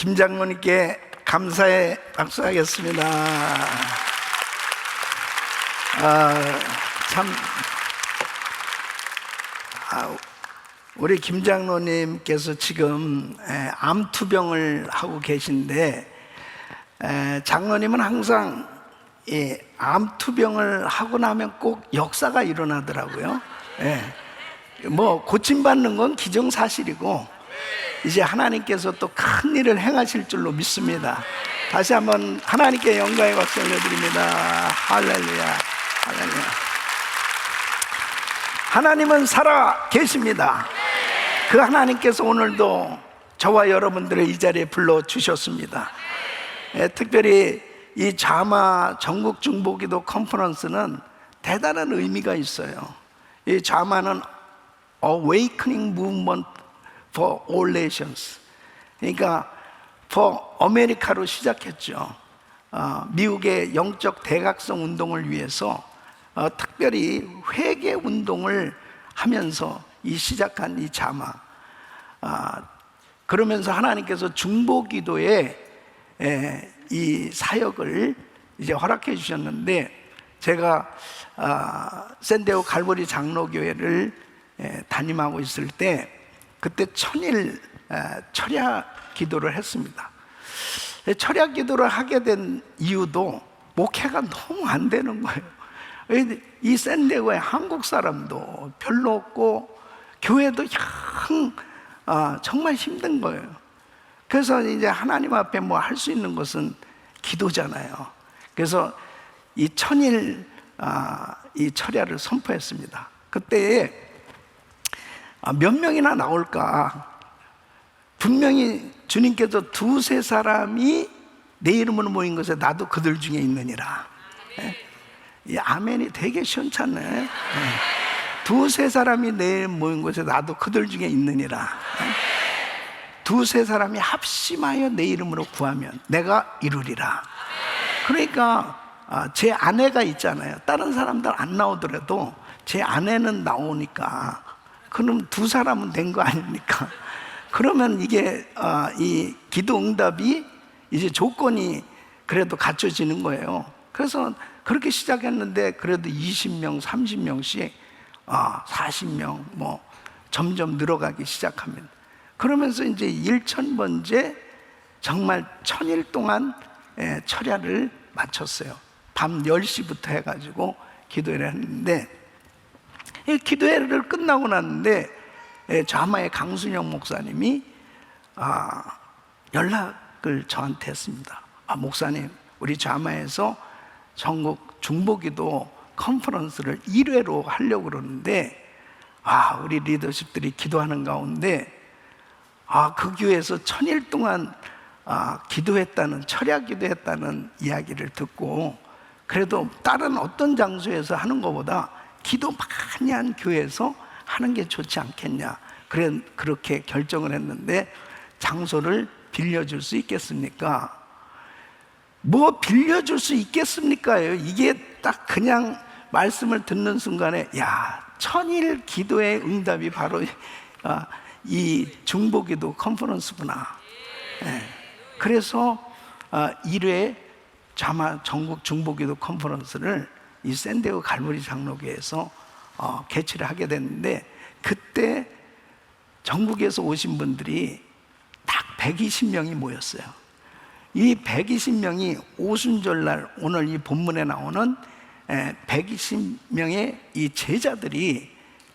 김 장로님께 감사의 박수하겠습니다. 우리 김 장로님께서 지금 암투병을 하고 계신데, 장로님은 항상 암투병을 하고 나면 꼭 역사가 일어나더라고요. 뭐 고침받는 건 기정사실이고 이제 하나님께서 또 큰 일을 행하실 줄로 믿습니다. 다시 한번 하나님께 영광의 박수 올려드립니다. 할렐루야, 할렐루야. 하나님은 살아 계십니다. 그 하나님께서 오늘도 저와 여러분들을 이 자리에 불러주셨습니다. 특별히 이 자마 전국 중보기도 컨퍼런스는 대단한 의미가 있어요. 이 자마는 Awakening Movement for All Nations, 그러니까 for 아메리카로 시작했죠. 미국의 영적 대각성 운동을 위해서 특별히 회개 운동을 하면서 시작한 이 자마, 그러면서 하나님께서 중보기도에 이 사역을 이제 허락해 주셨는데, 제가 샌디에고 갈보리 장로교회를 담임하고 있을 때 그때 천일 철야 기도를 했습니다. 철야 기도를 하게 된 이유도 목회가 너무 안 되는 거예요. 이 샌디에고에 한국 사람도 별로 없고 교회도 정말 힘든 거예요. 그래서 이제 하나님 앞에 뭐 할 수 있는 것은 기도잖아요. 그래서 이 천일 이 철야를 선포했습니다. 그때 몇 명이나 나올까? 분명히 주님께서 두세 사람이 내 이름으로 모인 것에 나도 그들 중에 있느니라. 이 아멘이 되게 시원찮네. 두세 사람이 내 이름 모인 것에 나도 그들 중에 있느니라. 두세 사람이 합심하여 내 이름으로 구하면 내가 이루리라. 그러니까 제 아내가 있잖아요. 다른 사람들 안 나오더라도 제 아내는 나오니까 그럼 두 사람은 된 거 아닙니까? 그러면 이게 이 기도 응답이 이제 조건이 그래도 갖춰지는 거예요. 그래서 그렇게 시작했는데 그래도 20명, 30명씩 40명 뭐 점점 늘어가기 시작합니다. 그러면서 이제 1000번째 정말 1000일 동안 철야를 마쳤어요. 밤 10시부터 해가지고 기도회를 했는데, 이 기도회를 끝나고 났는데 자마의 강순영 목사님이 연락을 저한테 했습니다. 목사님, 우리 자마에서 전국 중보기도 컨퍼런스를 1회로 하려고 그러는데 우리 리더십들이 기도하는 가운데 그 교회에서 1000일 동안 기도했다는, 철야 기도했다는 이야기를 듣고, 그래도 다른 어떤 장소에서 하는 것보다 기도 많이 한 교회에서 하는 게 좋지 않겠냐, 그렇게 결정을 했는데, 장소를 빌려줄 수 있겠습니까? 뭐 빌려줄 수 있겠습니까요? 이게 딱 그냥 말씀을 듣는 순간에 1000일 기도의 응답이 바로 이 중보기도 컨퍼런스구나. 그래서 1회 자마 전국 중보기도 컨퍼런스를 이 샌디에고 갈보리 장로교회에서 개최를 하게 됐는데, 그때 전국에서 오신 분들이 딱 120명이 모였어요. 이 120명이 오순절날 오늘 이 본문에 나오는 120명의 이 제자들이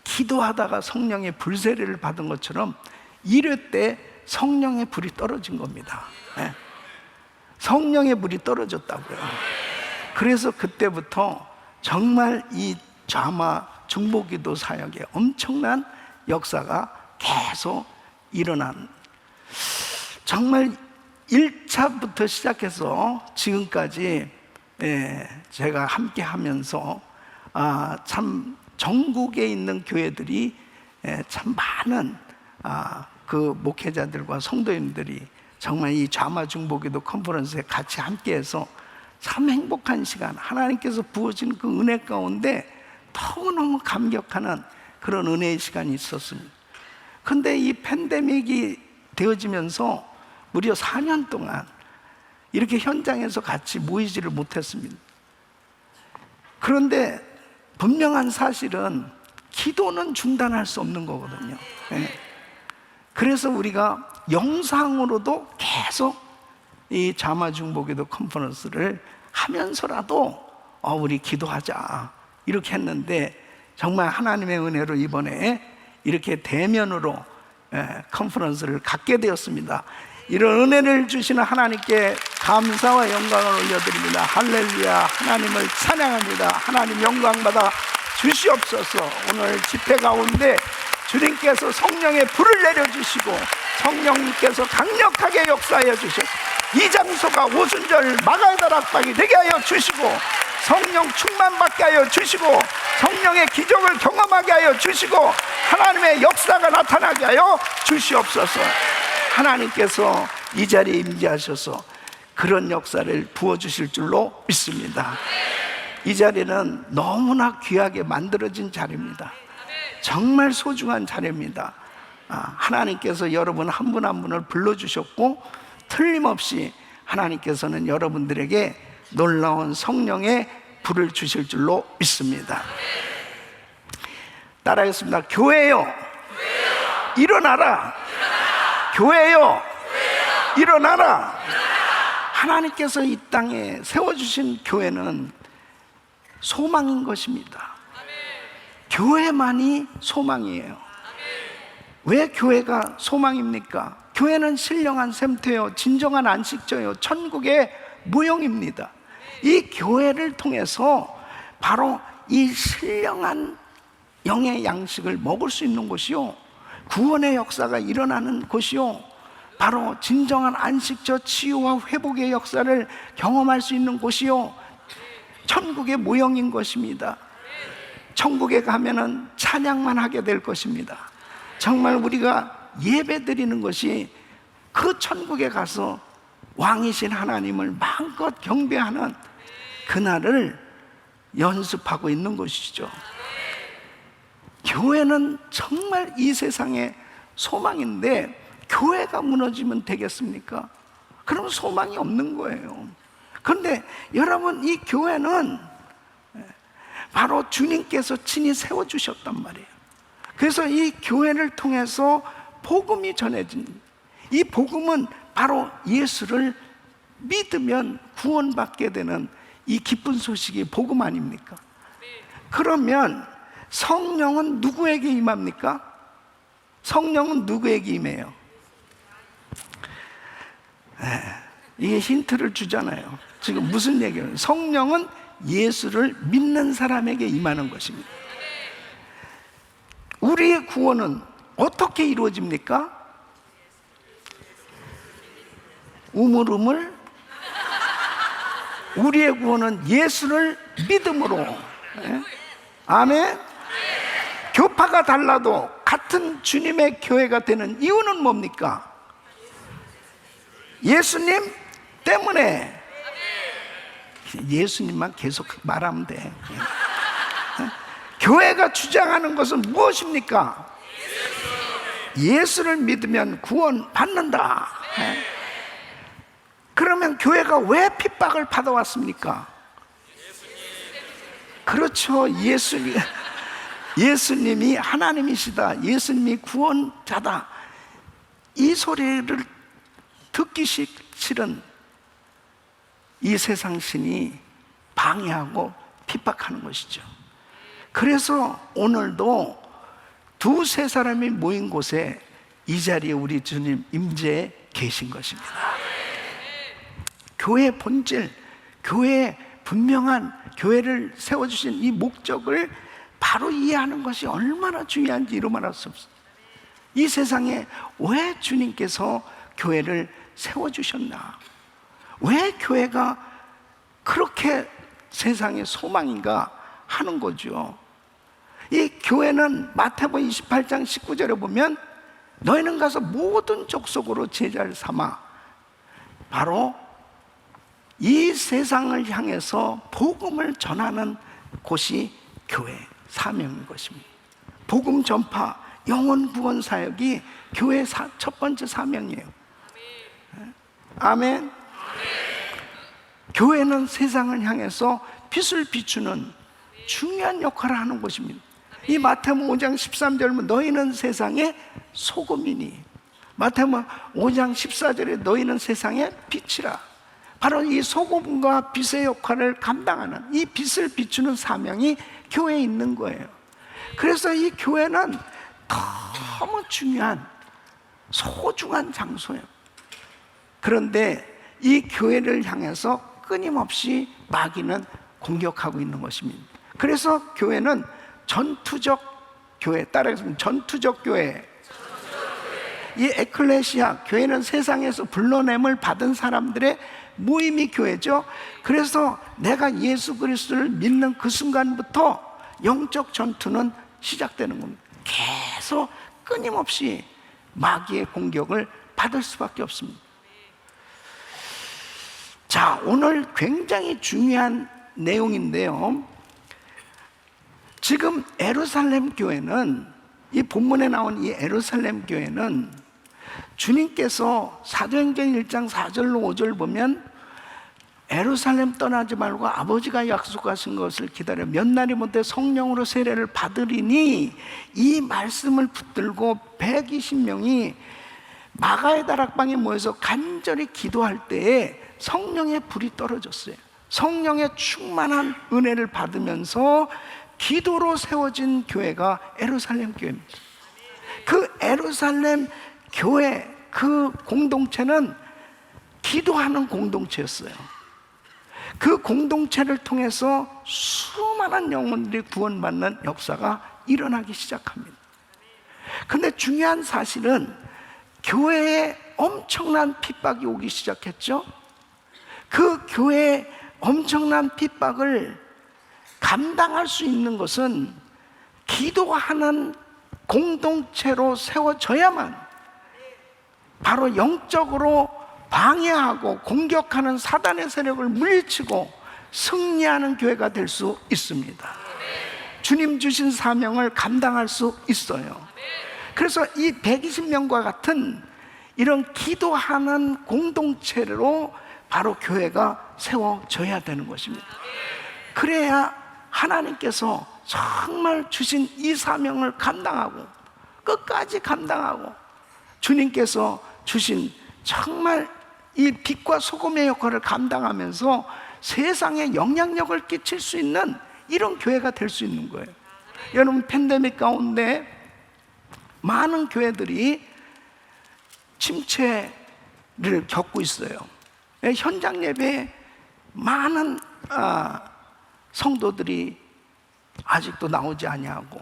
기도하다가 성령의 불세례를 받은 것처럼 1회 때 성령의 불이 떨어진 겁니다. 성령의 불이 떨어졌다고요. 그래서 그때부터 정말 이 자마 중보기도 사역에 엄청난 역사가 계속 일어난, 정말 1차부터 시작해서 지금까지 제가 함께 하면서 참 전국에 있는 교회들이 참 많은 그 목회자들과 성도님들이 정말 이 자마 중보기도 컨퍼런스에 같이 함께해서 참 행복한 시간, 하나님께서 부어진 그 은혜 가운데 너무너무 감격하는 그런 은혜의 시간이 있었습니다. 근데 이 팬데믹이 되어지면서 무려 4년 동안 이렇게 현장에서 같이 모이지를 못했습니다. 그런데 분명한 사실은 기도는 중단할 수 없는 거거든요. 예. 그래서 우리가 영상으로도 계속 이 자마중보기도 컨퍼런스를 하면서라도 우리 기도하자 이렇게 했는데, 정말 하나님의 은혜로 이번에 이렇게 대면으로 컨퍼런스를 갖게 되었습니다. 이런 은혜를 주시는 하나님께 감사와 영광을 올려드립니다. 할렐루야. 하나님을 찬양합니다. 하나님 영광받아 주시옵소서. 오늘 집회 가운데 주님께서 성령의 불을 내려주시고 성령님께서 강력하게 역사하여 주셔서 이 장소가 오순절 마가다락방이 되게 하여 주시고, 성령 충만받게 하여 주시고, 성령의 기적을 경험하게 하여 주시고, 하나님의 역사가 나타나게 하여 주시옵소서. 하나님께서 이 자리에 임재하셔서 그런 역사를 부어주실 줄로 믿습니다. 이 자리는 너무나 귀하게 만들어진 자리입니다. 정말 소중한 자리입니다. 하나님께서 여러분 한 분 한 분을 불러주셨고, 틀림없이 하나님께서는 여러분들에게 놀라운 성령의 불을 주실 줄로 믿습니다. 따라하겠습니다. 교회요, 일어나라. 교회요, 일어나라. 하나님께서 이 땅에 세워주신 교회는 소망인 것입니다. 교회만이 소망이에요. 왜 교회가 소망입니까? 교회는 신령한 샘터요, 진정한 안식처요, 천국의 모형입니다. 이 교회를 통해서 바로 이 신령한 영의 양식을 먹을 수 있는 곳이요, 구원의 역사가 일어나는 곳이요, 바로 진정한 안식처, 치유와 회복의 역사를 경험할 수 있는 곳이요, 천국의 모형인 것입니다. 천국에 가면은 찬양만 하게 될 것입니다. 정말 우리가 예배 드리는 것이 그 천국에 가서 왕이신 하나님을 마음껏 경배하는 그날을 연습하고 있는 것이죠. 교회는 정말 이 세상의 소망인데, 교회가 무너지면 되겠습니까? 그럼 소망이 없는 거예요. 그런데 여러분, 이 교회는 바로 주님께서 친히 세워주셨단 말이에요. 그래서 이 교회를 통해서 복음이 전해진, 이 복음은 바로 예수를 믿으면 구원받게 되는 이 기쁜 소식이 복음 아닙니까? 그러면 성령은 누구에게 임합니까? 성령은 누구에게 임해요? 이게 힌트를 주잖아요. 지금 무슨 얘기예요? 성령은 예수를 믿는 사람에게 임하는 것입니다. 우리의 구원은 어떻게 이루어집니까? 우물우물. 우리의 구원은 예수를 믿음으로. 아멘. 교파가 달라도 같은 주님의 교회가 되는 이유는 뭡니까? 예수님 때문에. 예수님만 계속 말하면 돼. 교회가 주장하는 것은 무엇입니까? 예수를 믿으면 구원 받는다. 그러면 교회가 왜 핍박을 받아왔습니까? 그렇죠. 예수님이 하나님이시다, 예수님이 구원자다, 이 소리를 듣기 싫은 이 세상 신이 방해하고 핍박하는 것이죠. 그래서 오늘도 두세 사람이 모인 곳에 이 자리에 우리 주님 임재해 계신 것입니다. 교회의 본질, 교회의 분명한 교회를 세워주신 이 목적을 바로 이해하는 것이 얼마나 중요한지 이루 말할 수 없습니다. 이 세상에 왜 주님께서 교회를 세워주셨나? 왜 교회가 그렇게 세상의 소망인가 하는 거죠. 이 교회는 마태복음 28장 19절에 보면 너희는 가서 모든 족속으로 제자를 삼아, 바로 이 세상을 향해서 복음을 전하는 곳이 교회 사명인 것입니다. 복음 전파, 영혼 구원 사역이 교회의 첫 번째 사명이에요. 아멘. 교회는 세상을 향해서 빛을 비추는 중요한 역할을 하는 것입니다. 이 마태복음 5장 13절 너희는 세상의 소금이니, 마태복음 5장 14절에 너희는 세상의 빛이라. 바로 이 소금과 빛의 역할을 감당하는, 이 빛을 비추는 사명이 교회에 있는 거예요. 그래서 이 교회는 너무 중요한 소중한 장소예요. 그런데 이 교회를 향해서 끊임없이 마귀는 공격하고 있는 것입니다. 그래서 교회는 전투적 교회, 따라하겠습니다. 전투적 교회. 이 에클레시아, 교회는 세상에서 불러냄을 받은 사람들의 모임이 교회죠. 그래서 내가 예수 그리스도를 믿는 그 순간부터 영적 전투는 시작되는 겁니다. 계속 끊임없이 마귀의 공격을 받을 수밖에 없습니다. 자, 오늘 굉장히 중요한 내용인데요. 지금 예루살렘 교회는, 이 본문에 나온 이 예루살렘 교회는 주님께서 사도행전 1장 4절로 5절 보면 예루살렘 떠나지 말고 아버지가 약속하신 것을 기다려 몇 날이 못해 성령으로 세례를 받으리니, 이 말씀을 붙들고 120명이 마가의 다락방에 모여서 간절히 기도할 때에 성령의 불이 떨어졌어요. 성령의 충만한 은혜를 받으면서 기도로 세워진 교회가 예루살렘 교회입니다. 그 예루살렘 교회, 그 공동체는 기도하는 공동체였어요. 그 공동체를 통해서 수많은 영혼들이 구원받는 역사가 일어나기 시작합니다. 그런데 중요한 사실은 교회에 엄청난 핍박이 오기 시작했죠. 그 교회의 엄청난 핍박을 감당할 수 있는 것은 기도하는 공동체로 세워져야만, 바로 영적으로 방해하고 공격하는 사단의 세력을 물리치고 승리하는 교회가 될 수 있습니다. 주님 주신 사명을 감당할 수 있어요. 그래서 이 120명과 같은 이런 기도하는 공동체로 바로 교회가 세워져야 되는 것입니다. 그래야 하나님께서 정말 주신 이 사명을 감당하고 끝까지 감당하고 주님께서 주신 정말 이 빛과 소금의 역할을 감당하면서 세상에 영향력을 끼칠 수 있는 이런 교회가 될 수 있는 거예요. 여러분, 팬데믹 가운데 많은 교회들이 침체를 겪고 있어요. 현장 예배에 많은 성도들이 아직도 나오지 아니하고,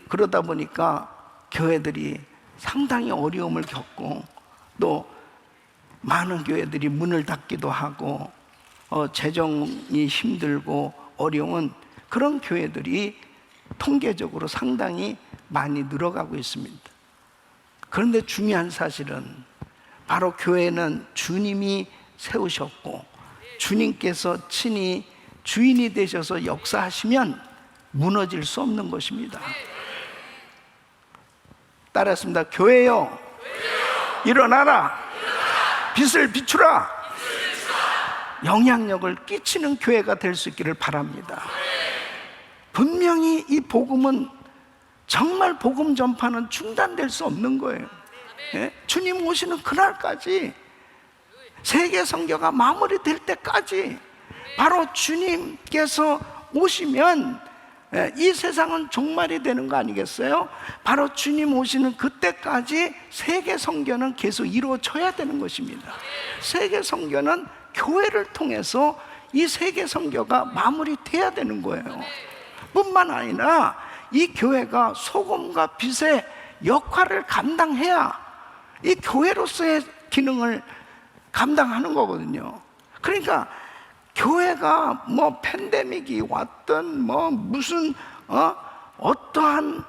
그러다 보니까 교회들이 상당히 어려움을 겪고, 또 많은 교회들이 문을 닫기도 하고 재정이 힘들고 어려운 그런 교회들이 통계적으로 상당히 많이 늘어가고 있습니다. 그런데 중요한 사실은 바로 교회는 주님이 세우셨고 주님께서 친히 주인이 되셔서 역사하시면 무너질 수 없는 것입니다. 따라했습니다. 교회여, 일어나라. 빛을 비추라. 영향력을 끼치는 교회가 될 수 있기를 바랍니다. 분명히 이 복음은, 정말 복음 전파는 중단될 수 없는 거예요. 예? 주님 오시는 그날까지, 세계 선교가 마무리될 때까지, 바로 주님께서 오시면 이 세상은 종말이 되는 거 아니겠어요? 바로 주님 오시는 그때까지 세계 선교는 계속 이루어져야 되는 것입니다. 세계 선교는 교회를 통해서 이 세계 선교가 마무리돼야 되는 거예요. 뿐만 아니라 이 교회가 소금과 빛의 역할을 감당해야 이 교회로서의 기능을 감당하는 거거든요. 그러니까 교회가 뭐 팬데믹이 왔든 뭐 무슨 어떠한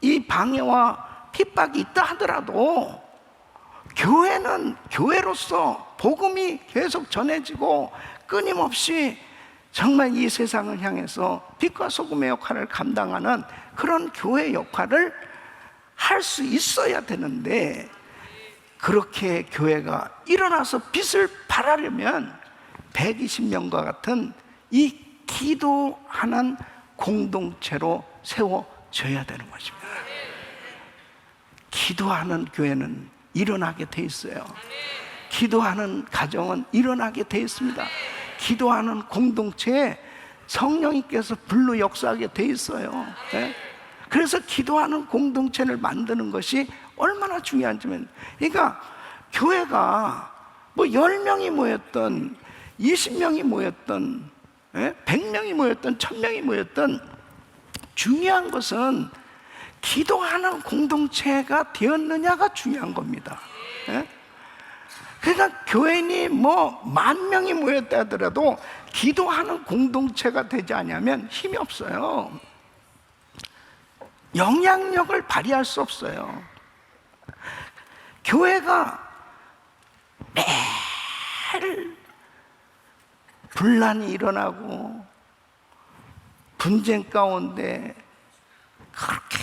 이 방해와 핍박이 있다 하더라도 교회는 교회로서 복음이 계속 전해지고 끊임없이 정말 이 세상을 향해서 빛과 소금의 역할을 감당하는 그런 교회 역할을 할 수 있어야 되는데, 그렇게 교회가 일어나서 빛을 발하려면 120명과 같은 이 기도하는 공동체로 세워져야 되는 것입니다. 기도하는 교회는 일어나게 돼 있어요. 기도하는 가정은 일어나게 돼 있습니다. 기도하는 공동체에 성령님께서 불로 역사하게 돼 있어요. 네? 그래서 기도하는 공동체를 만드는 것이 얼마나 중요한지면, 그러니까 교회가 뭐 10명이 모였던 20명이 모였던 100명이 모였던 1000명이 모였던, 중요한 것은 기도하는 공동체가 되었느냐가 중요한 겁니다. 그러니까 교인이 뭐 10,000명이 모였다 하더라도 기도하는 공동체가 되지 않으면 힘이 없어요. 영향력을 발휘할 수 없어요. 교회가 매일 분란이 일어나고 분쟁 가운데 그렇게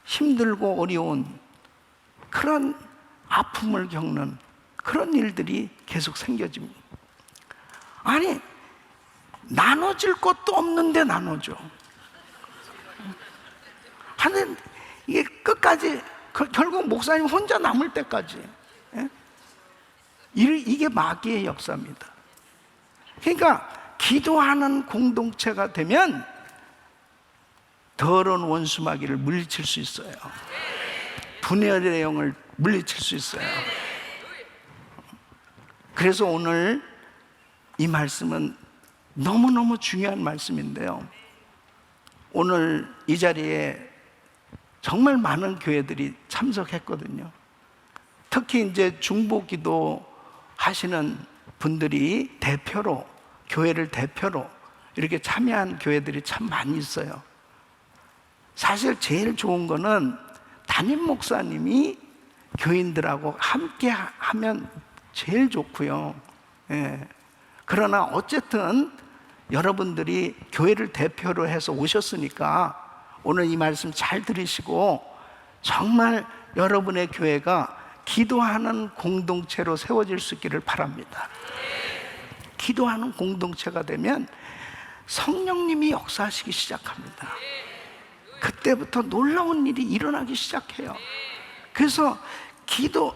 힘들고 어려운 그런 아픔을 겪는 그런 일들이 계속 생겨집니다. 아니, 나눠질 것도 없는데 나눠줘. 하는 이게 끝까지 결국 목사님 혼자 남을 때까지, 이게 마귀의 역사입니다. 그러니까 기도하는 공동체가 되면 더러운 원수 마귀를 물리칠 수 있어요. 분열의 영을 물리칠 수 있어요. 그래서 오늘 이 말씀은 너무너무 중요한 말씀인데요, 오늘 이 자리에 정말 많은 교회들이 참석했거든요. 특히 이제 중보기도 하시는 분들이 대표로, 교회를 대표로 이렇게 참여한 교회들이 참 많이 있어요. 사실 제일 좋은 거는 담임 목사님이 교인들하고 함께 하면 제일 좋고요. 그러나 어쨌든 여러분들이 교회를 대표로 해서 오셨으니까 오늘 이 말씀 잘 들으시고 정말 여러분의 교회가 기도하는 공동체로 세워질 수 있기를 바랍니다. 기도하는 공동체가 되면 성령님이 역사하시기 시작합니다. 그때부터 놀라운 일이 일어나기 시작해요. 그래서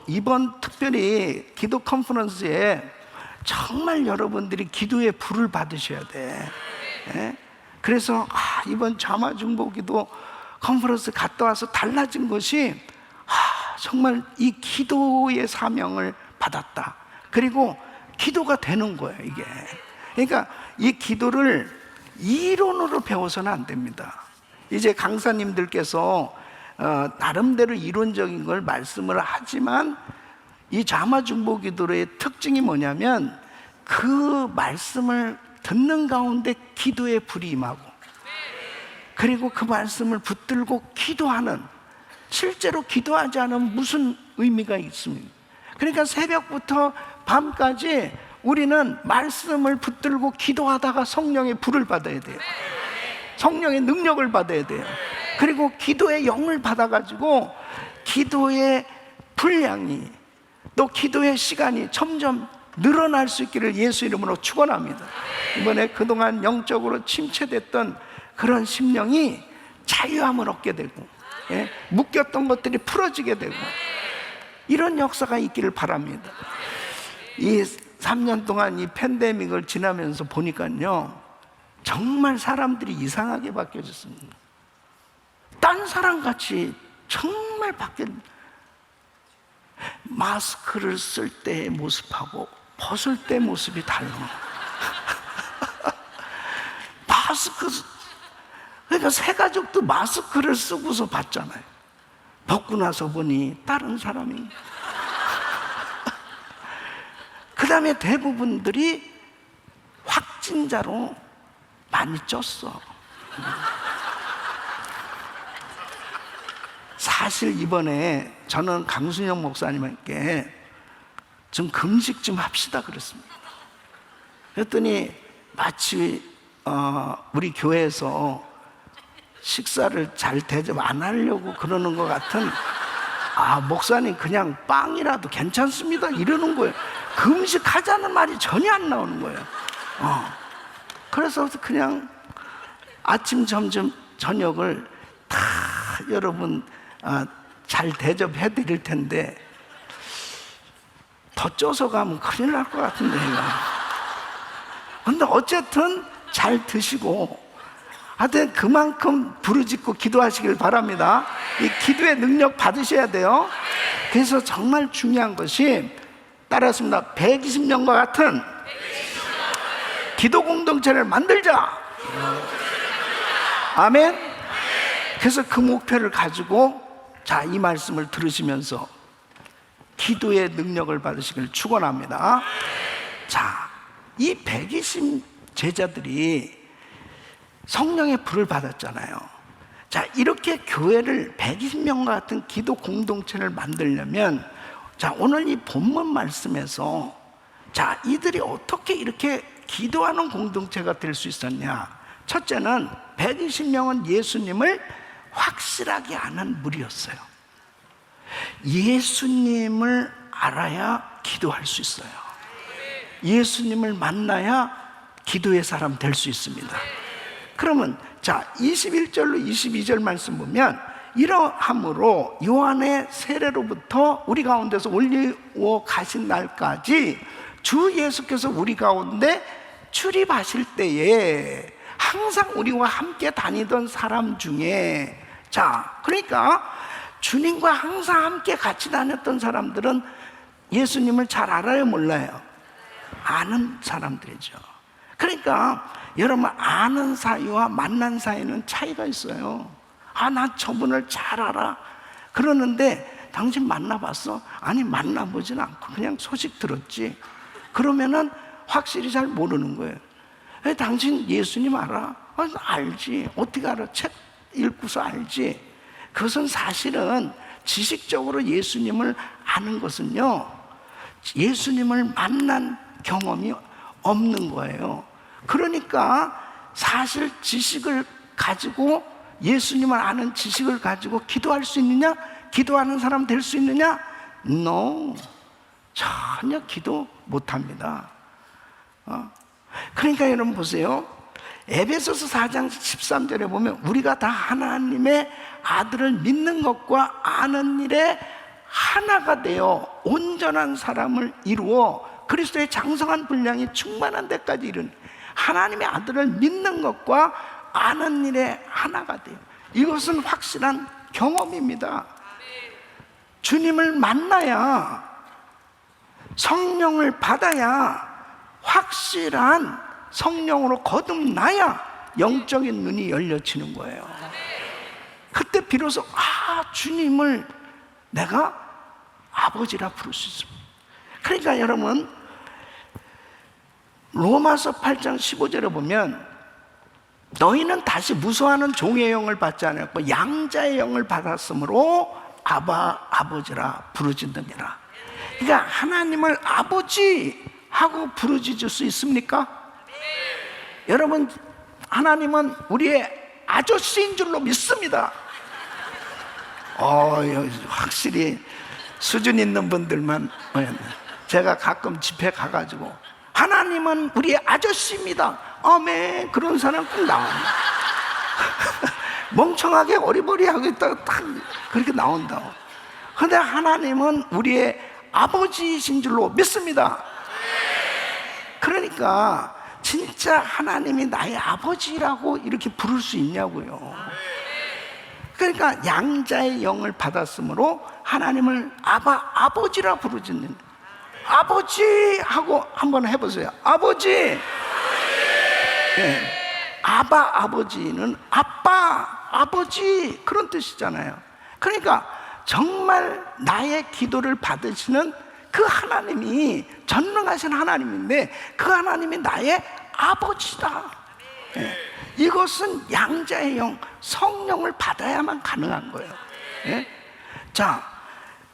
이번 특별히 기도 컨퍼런스에 정말 여러분들이 기도의 불을 받으셔야 돼. 그래서 이번 자마 중보 기도 컨퍼런스 갔다 와서 달라진 것이 정말 이 기도의 사명을 받았다. 그리고 기도가 되는 거예요, 이게. 그러니까 이 기도를 이론으로 배워서는 안 됩니다. 이제 강사님들께서 나름대로 이론적인 걸 말씀을 하지만 이 자마 중보 기도의 특징이 뭐냐면 그 말씀을 듣는 가운데 기도의 불이 임하고, 그리고 그 말씀을 붙들고 기도하는, 실제로 기도하지 않으면 무슨 의미가 있습니까? 그러니까 새벽부터 밤까지 우리는 말씀을 붙들고 기도하다가 성령의 불을 받아야 돼요. 성령의 능력을 받아야 돼요. 그리고 기도의 영을 받아가지고 기도의 분량이, 또 기도의 시간이 점점 늘어날 수 있기를 예수 이름으로 축원합니다. 이번에 그동안 영적으로 침체됐던 그런 심령이 자유함을 얻게 되고, 묶였던 것들이 풀어지게 되고, 이런 역사가 있기를 바랍니다. 이 3년 동안 이 팬데믹을 지나면서 보니까요, 정말 사람들이 이상하게 바뀌어졌습니다. 딴 사람같이 정말 마스크를 쓸 때의 모습하고 벗을 때 모습이 달라. 그러니까 새 가족도 마스크를 쓰고서 봤잖아요. 벗고 나서 보니 다른 사람이. 그 다음에 대부분들이 확진자로 많이 쪘어. 사실 이번에 저는 강순영 목사님께 좀 금식 좀 합시다 그랬습니다. 그랬더니 마치 우리 교회에서 식사를 잘 대접 안 하려고 그러는 것 같은 목사님 그냥 빵이라도 괜찮습니다 이러는 거예요. 금식하자는 말이 전혀 안 나오는 거예요. 그래서 그냥 아침, 점심, 저녁을 다 여러분 잘 대접해 드릴 텐데 더 쪄서 가면 큰일 날 것 같은데. 근데 어쨌든 잘 드시고 하여튼 그만큼 부르짖고 기도하시길 바랍니다. 이 기도의 능력 받으셔야 돼요. 그래서 정말 중요한 것이 따라했습니다. 120명과 같은 기도 공동체를 만들자. 아멘. 그래서 그 목표를 가지고 자, 이 말씀을 들으시면서 기도의 능력을 받으시길 축원합니다. 자, 이 120 제자들이 성령의 불을 받았잖아요. 자, 이렇게 교회를 120명과 같은 기도 공동체를 만들려면 자, 오늘 이 본문 말씀에서 자, 이들이 어떻게 이렇게 기도하는 공동체가 될 수 있었냐? 첫째는 120명은 예수님을 확실하게 아는 무리였어요. 예수님을 알아야 기도할 수 있어요. 예수님을 만나야 기도의 사람 될 수 있습니다. 그러면 자, 21절로 22절 말씀 보면 이러함으로 요한의 세례로부터 우리 가운데서 올리워 가신 날까지 주 예수께서 우리 가운데 출입하실 때에 항상 우리와 함께 다니던 사람 중에 자, 그러니까 주님과 항상 함께 같이 다녔던 사람들은 예수님을 잘 알아요, 몰라요? 아는 사람들이죠. 그러니까 여러분, 아는 사이와 만난 사이는 차이가 있어요. 나 저분을 잘 알아. 그러는데 당신 만나봤어? 아니, 만나보진 않고 그냥 소식 들었지. 그러면은 확실히 잘 모르는 거예요. 당신 예수님 알아? 알지. 어떻게 알아? 책 읽고서 알지. 그것은 사실은 지식적으로 예수님을 아는 것은요, 예수님을 만난 경험이 없는 거예요. 그러니까 사실 지식을 가지고, 예수님을 아는 지식을 가지고 기도할 수 있느냐? 기도하는 사람 될 수 있느냐? No. 전혀 기도 못합니다. 그러니까 여러분 보세요. 에베소서 4장 13절에 보면 우리가 다 하나님의 아들을 믿는 것과 아는 일에 하나가 되어 온전한 사람을 이루어 그리스도의 장성한 분량이 충만한 데까지 이른 하나님의 아들을 믿는 것과 아는 일에 하나가 돼요. 이것은 확실한 경험입니다. 주님을 만나야, 성령을 받아야, 확실한 성령으로 거듭나야 영적인 눈이 열려지는 거예요. 그때 비로소 주님을 내가 아버지라 부를 수 있습니다. 그러니까 여러분, 로마서 8장 15절에 보면 너희는 다시 무수하는 종의 영을 받지 않았고 양자의 영을 받았으므로 아바, 아버지라 부르짖느니라. 그러니까 하나님을 아버지 하고 부르짖을 수 있습니까? 여러분, 하나님은 우리의 아저씨인 줄로 믿습니다. 확실히 수준 있는 분들만. 제가 가끔 집회 가가지고 하나님은 우리의 아저씨입니다, 아멘, 그런 사람 꼭 나와요. 멍청하게 어리버리하고 있다가 딱 그렇게 나온다고. 그런데 하나님은 우리의 아버지이신 줄로 믿습니다. 그러니까 진짜 하나님이 나의 아버지라고 이렇게 부를 수 있냐고요. 그러니까 양자의 영을 받았으므로 하나님을 아바, 아버지라 부르짖는, 아버지 하고 한번 해보세요. 아버지. 아바, 아버지는 아빠, 아버지 그런 뜻이잖아요. 그러니까 정말 나의 기도를 받으시는 그 하나님이 전능하신 하나님인데 그 하나님이 나의 아버지다. 이것은 양자의 영, 성령을 받아야만 가능한 거예요. 자,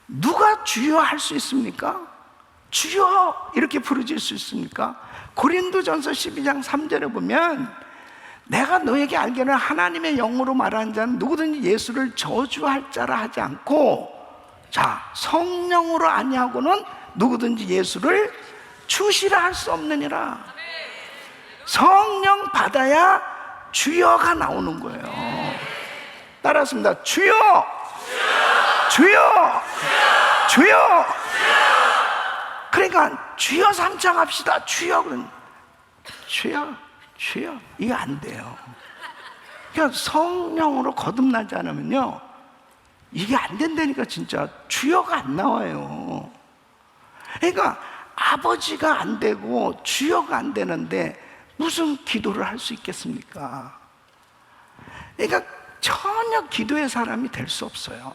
누가 주여 할 수 있습니까? 주여 이렇게 부르질 수 있습니까? 고린도전서 12장 3절에 보면 내가 너에게 알기로는 하나님의 영으로 말하는 자는 누구든지 예수를 저주할 자라 하지 않고 자, 성령으로 아니하고는 누구든지 예수를 주시라 할 수 없느니라. 성령 받아야 주여가 나오는 거예요. 따라했습니다. 주여, 주여, 주여. 그러니까 주여 삼창합시다. 주여, 주여, 주여. 이게 안 돼요. 그러니까 성령으로 거듭나지 않으면요, 이게 안 된다니까. 진짜 주여가 안 나와요. 그러니까 아버지가 안 되고 주여가 안 되는데 무슨 기도를 할 수 있겠습니까? 그러니까 전혀 기도의 사람이 될 수 없어요.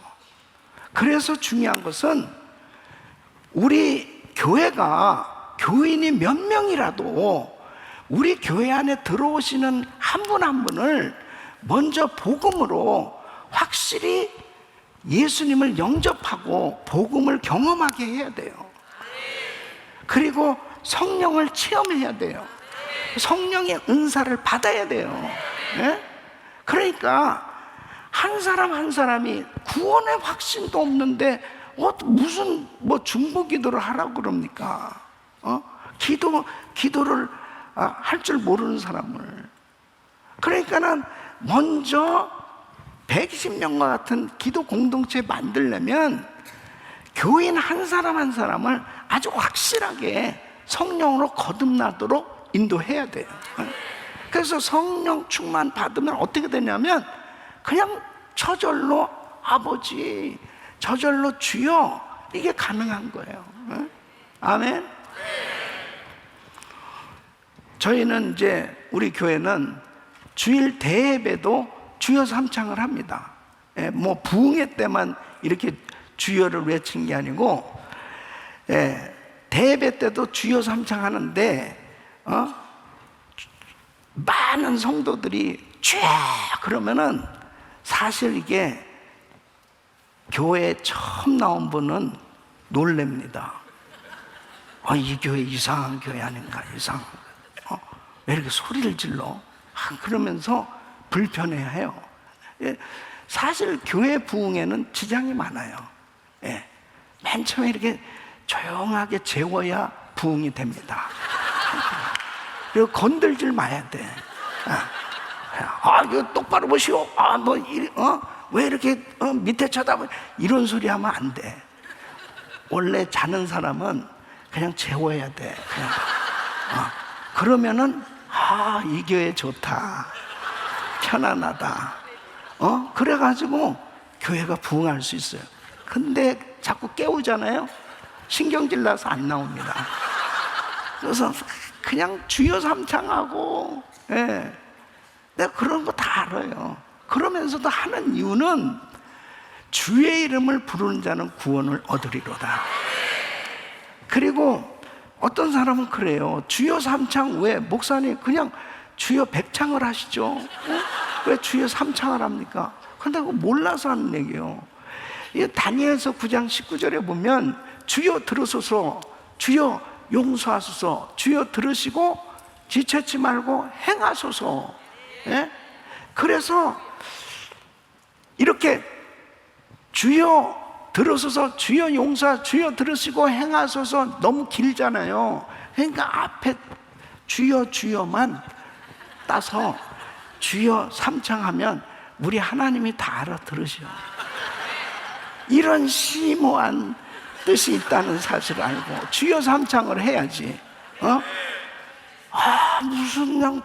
그래서 중요한 것은 우리 교회가 교인이 몇 명이라도 우리 교회 안에 들어오시는 한 분 한 분을 먼저 복음으로 확실히 예수님을 영접하고 복음을 경험하게 해야 돼요. 그리고 성령을 체험해야 돼요. 성령의 은사를 받아야 돼요. 네? 그러니까 한 사람 한 사람이 구원의 확신도 없는데 무슨 중보 기도를 하라고 그럽니까? 기도를 할 줄 모르는 사람을. 그러니까는 먼저 120명과 같은 기도 공동체 만들려면 교인 한 사람 한 사람을 아주 확실하게 성령으로 거듭나도록 인도해야 돼요. 그래서 성령 충만 받으면 어떻게 되냐면 그냥 저절로 아버지, 저절로 주여, 이게 가능한 거예요. 아멘. 저희는 이제 우리 교회는 주일 대예배도 주여 삼창을 합니다. 부흥회 때만 이렇게 주여를 외친 게 아니고, 대예배 때도 주여 삼창하는데 많은 성도들이 주여 그러면은 사실 이게 교회에 처음 나온 분은 놀랍니다. 이 교회 이상한 교회 아닌가, 이상한. 왜 이렇게 소리를 질러? 그러면서 불편해해요. 사실 교회 부흥에는 지장이 많아요. 맨 처음에 이렇게 조용하게 재워야 부흥이 됩니다. 그리고 건들질 마야 돼. 이거 똑바로 보시오. 왜 이렇게 밑에 쳐다보? 이런 소리 하면 안 돼. 원래 자는 사람은 그냥 재워야 돼. 그냥. 그러면은 이 교회 좋다, 편안하다. 그래가지고 교회가 부흥할 수 있어요. 근데 자꾸 깨우잖아요. 신경질 나서 안 나옵니다. 그래서 그냥 주여 삼창하고, 내가 그런 거 다 알아요. 그러면서도 하는 이유는 주의 이름을 부르는 자는 구원을 얻으리로다. 그리고 어떤 사람은 그래요. 주여 삼창, 왜 목사님 그냥 주여 백창을 하시죠? 왜 주여 삼창을 합니까? 근데 그거 몰라서 하는 얘기예요. 다니엘서 9장 19절에 보면 주여 들으소서, 주여 용서하소서, 주여 들으시고 지체치 말고 행하소서. 그래서 이렇게 주여 들으소서, 주여 용서, 주여 들으시고 행하소서 너무 길잖아요. 그러니까 앞에 주여 주여만 따서 주여 삼창하면 우리 하나님이 다 알아들으셔. 이런 심오한 뜻이 있다는 사실을 알고 주여 삼창을 해야지. 무슨 그냥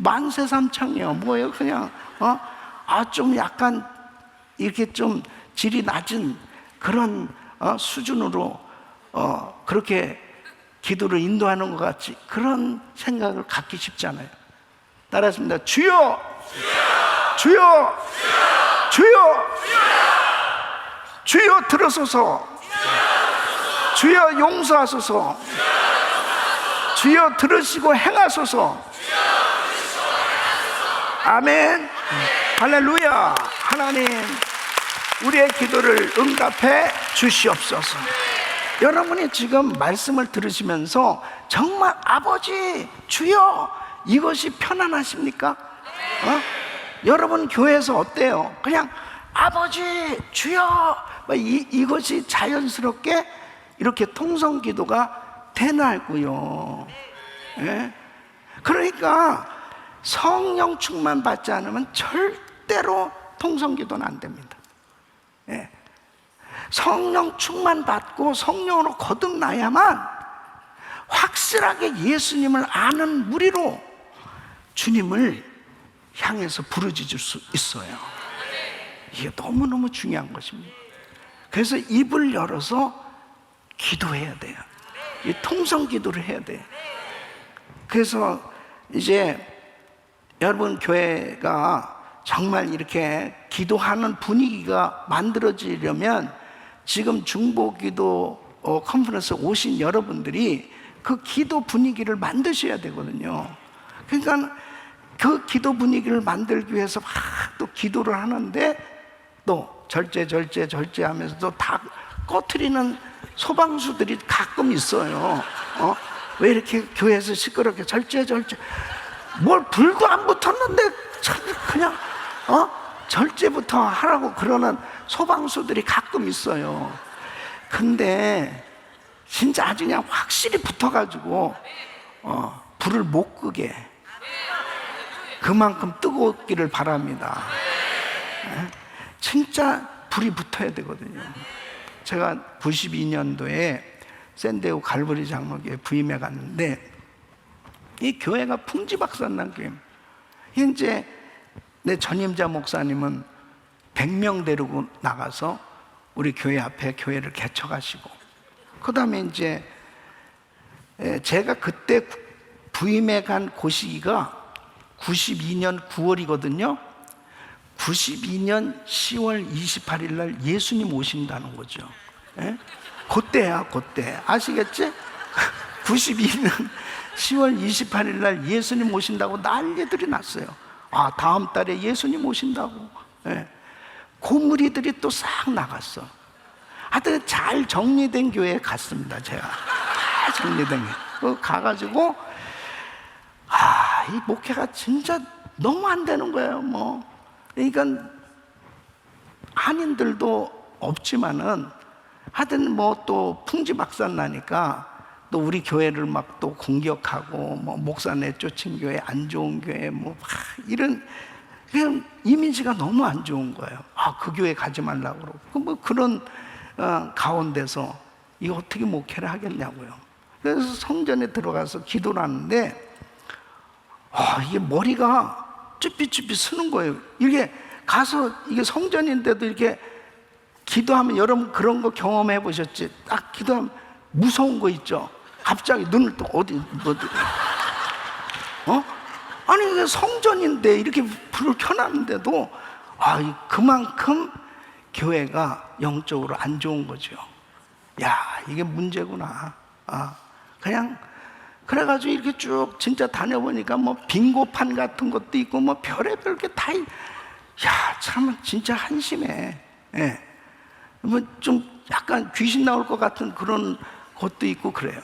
만세 삼창이요, 뭐예요? 그냥 좀 약간 이렇게 좀 질이 낮은 그런 수준으로 그렇게 기도를 인도하는 것 같이 그런 생각을 갖기 쉽지 않아요. 따라했습니다. 주여, 주여, 주여, 주여 들으소서, 주여 용서하소서, 주여 들으시고 행하소서. 아멘. 할렐루야. 하나님, 우리의 기도를 응답해 주시옵소서. 여러분이 지금 말씀을 들으시면서 정말 아버지, 주여, 이것이 편안하십니까? 여러분 교회에서 어때요? 그냥 아버지, 주여, 이것이 자연스럽게 이렇게 통성 기도가 되나고요. 예? 그러니까 성령 충만 받지 않으면 절대로 통성 기도는 안 됩니다. 예. 성령 충만 받고 성령으로 거듭나야만 확실하게 예수님을 아는 무리로 주님을 향해서 부르짖을 수 있어요. 이게 너무너무 중요한 것입니다. 그래서 입을 열어서 기도해야 돼요. 이 통성 기도를 해야 돼요. 그래서 이제 여러분 교회가 정말 이렇게 기도하는 분위기가 만들어지려면 지금 중보기도 컨퍼런스 오신 여러분들이 그 기도 분위기를 만드셔야 되거든요. 그러니까 그 기도 분위기를 만들기 위해서 막 또 기도를 하는데 또 절제 하면서도 다 꺼트리는 소방수들이 가끔 있어요. 왜 이렇게 교회에서 시끄럽게 절제 뭘 불도 안 붙었는데 그냥 절제부터 하라고 그러는 소방수들이 가끔 있어요. 근데 진짜 아주 그냥 확실히 붙어가지고 불을 못 끄게 그만큼 뜨겁기를 바랍니다. 진짜 불이 붙어야 되거든요. 제가 92년도에 샌디에고 갈보리 장로교회 부임해 갔는데 이 교회가 풍지박산난 교회입니다. 현재 내 전임자 목사님은 100명 데리고 나가서 우리 교회 앞에 교회를 개척하시고, 그 다음에 이제 제가 그때 부임해 간 그 시기가 92년 9월이거든요. 92년 10월 28일 날 예수님 오신다는 거죠. 예? 그때야, 그때. 아시겠지? 92년 10월 28일 날 예수님 오신다고 난리들이 났어요. 아, 다음 달에 예수님 오신다고. 예. 고무리들이 또 싹 나갔어. 하여튼 잘 정리된 교회에 갔습니다, 제가. 잘 정리된 교회. 가가지고, 이 목회가 진짜 너무 안 되는 거예요, 뭐. 그러니까, 한인들도 없지만은, 하여튼 뭐 또 풍지박산 나니까, 또 우리 교회를 막 또 공격하고, 뭐 목사 내쫓은 교회, 안 좋은 교회, 뭐 이런, 그냥 이미지가 너무 안 좋은 거예요. 그 교회 가지 말라고 그러고. 뭐 그런 가운데서 이거 어떻게 목회를 하겠냐고요. 그래서 성전에 들어가서 기도를 하는데 이게 머리가 쭈삣쭈삣 쓰는 거예요. 이게 가서 이게 성전인데도 이렇게 기도하면 여러분 그런 거 경험해 보셨지? 딱 기도하면 무서운 거 있죠. 갑자기 눈을 또 어디 아니 이게 성전인데 이렇게 불을 켜놨는데도 그만큼 교회가 영적으로 안 좋은 거죠. 야, 이게 문제구나. 그냥 그래가지고 이렇게 쭉 진짜 다녀보니까 뭐 빙고판 같은 것도 있고 뭐 별의별 게 다. 참 진짜 한심해. 예. 뭐 좀 약간 귀신 나올 것 같은 그런 곳도 있고 그래요.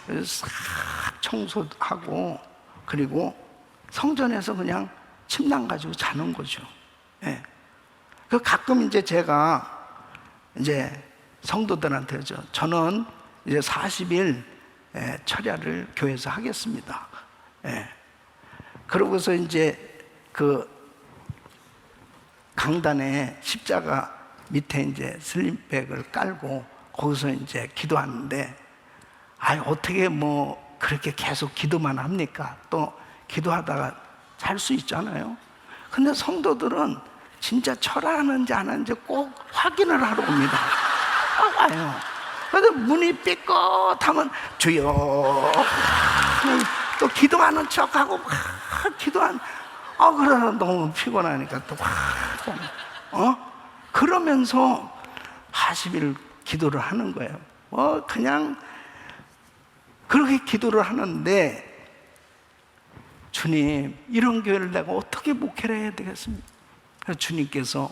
그래서 싹 청소하고 그리고 성전에서 그냥 침낭 가지고 자는 거죠. 예. 그 가끔 이제 제가 이제 성도들한테죠. 저는 이제 40일 철야를 교회에서 하겠습니다. 예. 그러고서 이제 그 강단에 십자가 밑에 이제 슬림백을 깔고 거기서 이제 기도하는데, 어떻게 뭐 그렇게 계속 기도만 합니까? 또 기도하다가 잘 수 있잖아요. 근데 성도들은 진짜 철하는지 안 하는지 꼭 확인을 하러 옵니다. 와요. 그래서 문이 삐끗하면 주여 또 기도하는 척하고 막 기도한 그러다 너무 피곤하니까 또 그러면서 40일 기도를 하는 거예요. 그냥 그렇게 기도를 하는데, 주님, 이런 교회를 내가 어떻게 목회를 해야 되겠습니까? 주님께서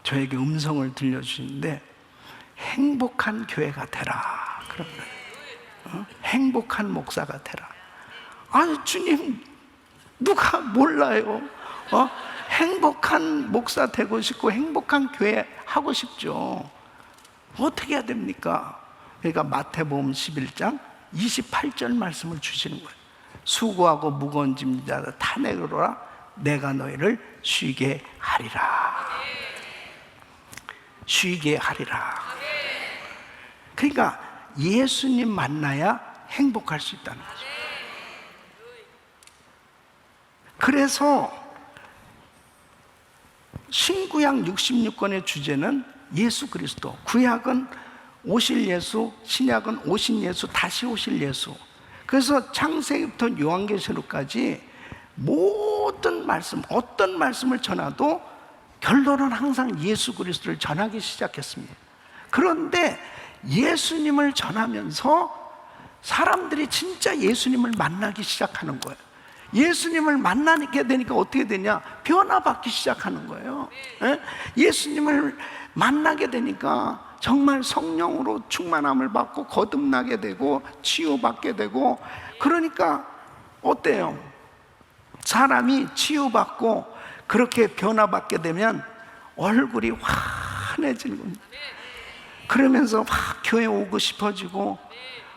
저에게 음성을 들려주시는데 행복한 교회가 되라 그런 거예요. 행복한 목사가 되라. 주님, 누가 몰라요? 행복한 목사 되고 싶고 행복한 교회 하고 싶죠. 어떻게 해야 됩니까? 그러니까 마태복음 11장 28절 말씀을 주시는 거예요. 수고하고 무거운 짐 자들 다 내려오라. 내가 너희를 쉬게 하리라. 쉬게 하리라. 그러니까 예수님 만나야 행복할 수 있다는 거죠. 그래서 신구약 66권의 주제는 예수 그리스도, 구약은 오실 예수, 신약은 오신 예수, 다시 오실 예수. 그래서 창세기부터 요한계시록까지 모든 말씀, 어떤 말씀을 전하도 결론은 항상 예수 그리스도를 전하기 시작했습니다. 그런데 예수님을 전하면서 사람들이 진짜 예수님을 만나기 시작하는 거예요. 예수님을 만나게 되니까 어떻게 되냐? 변화받기 시작하는 거예요. 예수님을 만나게 되니까 정말 성령으로 충만함을 받고 거듭나게 되고 치유받게 되고, 그러니까 어때요? 사람이 치유받고 그렇게 변화받게 되면 얼굴이 환해지는 겁니다. 그러면서 막 교회 오고 싶어지고,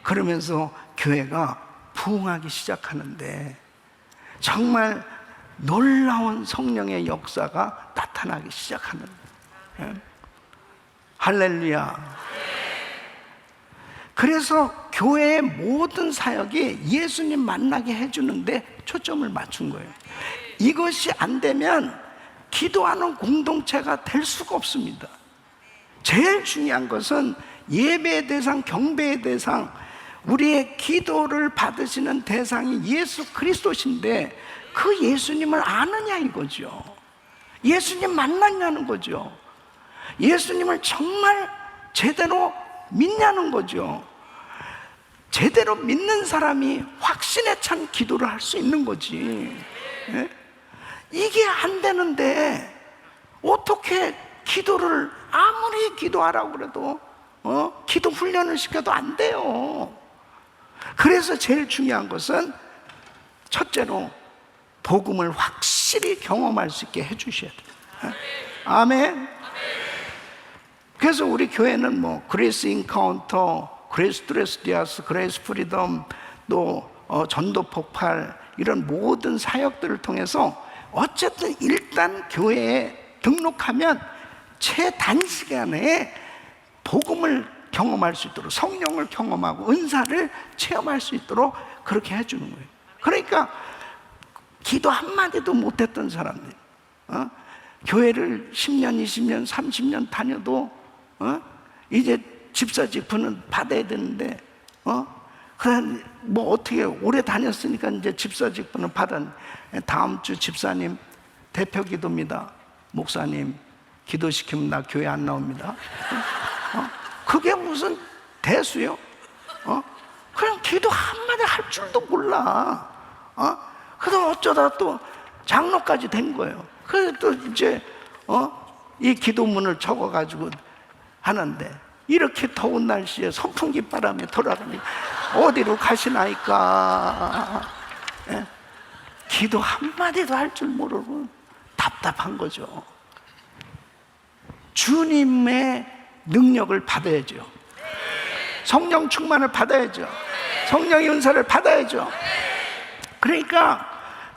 그러면서 교회가 부흥하기 시작하는데 정말 놀라운 성령의 역사가 나타나기 시작하는 거예요. 할렐루야. 그래서 교회의 모든 사역이 예수님 만나게 해주는데 초점을 맞춘 거예요. 이것이 안 되면 기도하는 공동체가 될 수가 없습니다. 제일 중요한 것은 예배의 대상, 경배의 대상, 우리의 기도를 받으시는 대상이 예수 그리스도신데 그 예수님을 아느냐 이거죠. 예수님 만났냐는 거죠. 예수님을 정말 제대로 믿냐는 거죠. 제대로 믿는 사람이 확신에 찬 기도를 할 수 있는 거지. 이게 안 되는데 어떻게 기도를 아무리 기도하라고 그래도 기도 훈련을 시켜도 안 돼요. 그래서 제일 중요한 것은 첫째로 복음을 확실히 경험할 수 있게 해주셔야 돼요. 아멘. 그래서 우리 교회는 뭐 그레이스 인카운터, 그레이스 드레스디아스, 그레이스 프리덤, 또 전도 폭발, 이런 모든 사역들을 통해서 어쨌든 일단 교회에 등록하면 최단시간에 복음을 경험할 수 있도록, 성령을 경험하고 은사를 체험할 수 있도록 그렇게 해주는 거예요. 그러니까 기도 한마디도 못했던 사람들, 교회를 10년, 20년, 30년 다녀도 이제 집사 직분은 받아야 되는데 그냥 뭐 어떻게 오래 다녔으니까 이제 집사 직분을 받았는데, 다음 주 집사님 대표 기도입니다. 목사님 기도시키면 나 교회 안 나옵니다. 그게 무슨 대수요? 그냥 기도 한마디 할 줄도 몰라. 그래서 어쩌다 또 장로까지 된 거예요. 그래서 또 이제 이 기도문을 적어가지고 하는데, 이렇게 더운 날씨에 선풍기 바람에 돌아가니 어디로 가시나이까. 기도 한마디도 할 줄 모르고 답답한 거죠. 주님의 능력을 받아야죠. 성령 충만을 받아야죠. 성령의 은사를 받아야죠. 그러니까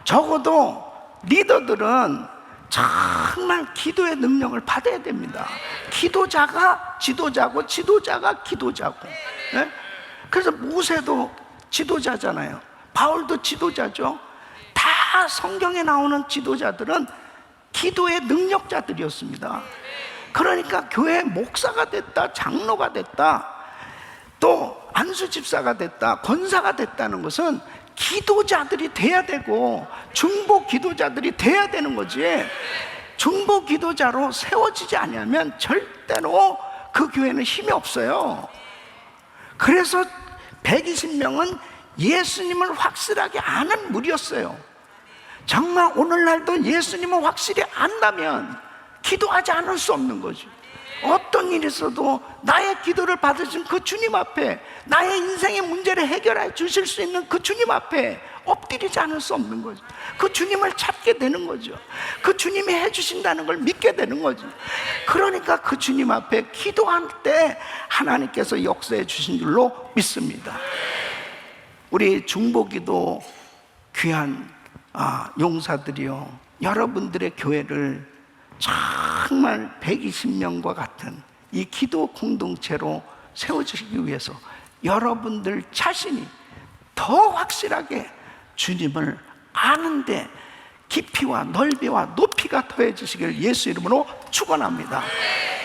적어도 리더들은 정말 기도의 능력을 받아야 됩니다. 기도자가 지도자고 지도자가 기도자고. 그래서 모세도 지도자잖아요. 바울도 지도자죠. 다 성경에 나오는 지도자들은 기도의 능력자들이었습니다. 그러니까 교회 목사가 됐다, 장로가 됐다, 또 안수 집사가 됐다, 권사가 됐다는 것은 기도자들이 돼야 되고 중보 기도자들이 돼야 되는 거지. 중보 기도자로 세워지지 않으면 절대로 그 교회는 힘이 없어요. 그래서 120명은 예수님을 확실하게 아는 무리였어요. 정말 오늘날도 예수님을 확실히 안다면 기도하지 않을 수 없는 거죠. 어떤 일이 있어도 나의 기도를 받으신 그 주님 앞에, 나의 인생의 문제를 해결해 주실 수 있는 그 주님 앞에 엎드리지 않을 수 없는 거죠. 그 주님을 찾게 되는 거죠. 그 주님이 해주신다는 걸 믿게 되는 거죠. 그러니까 그 주님 앞에 기도할 때 하나님께서 역사해 주신 줄로 믿습니다. 우리 중보기도 귀한 용사들이요, 여러분들의 교회를 정말 120명과 같은 이 기도 공동체로 세워주시기 위해서 여러분들 자신이 더 확실하게 주님을 아는데 깊이와 넓이와 높이가 더해지시기를 예수 이름으로 축원합니다.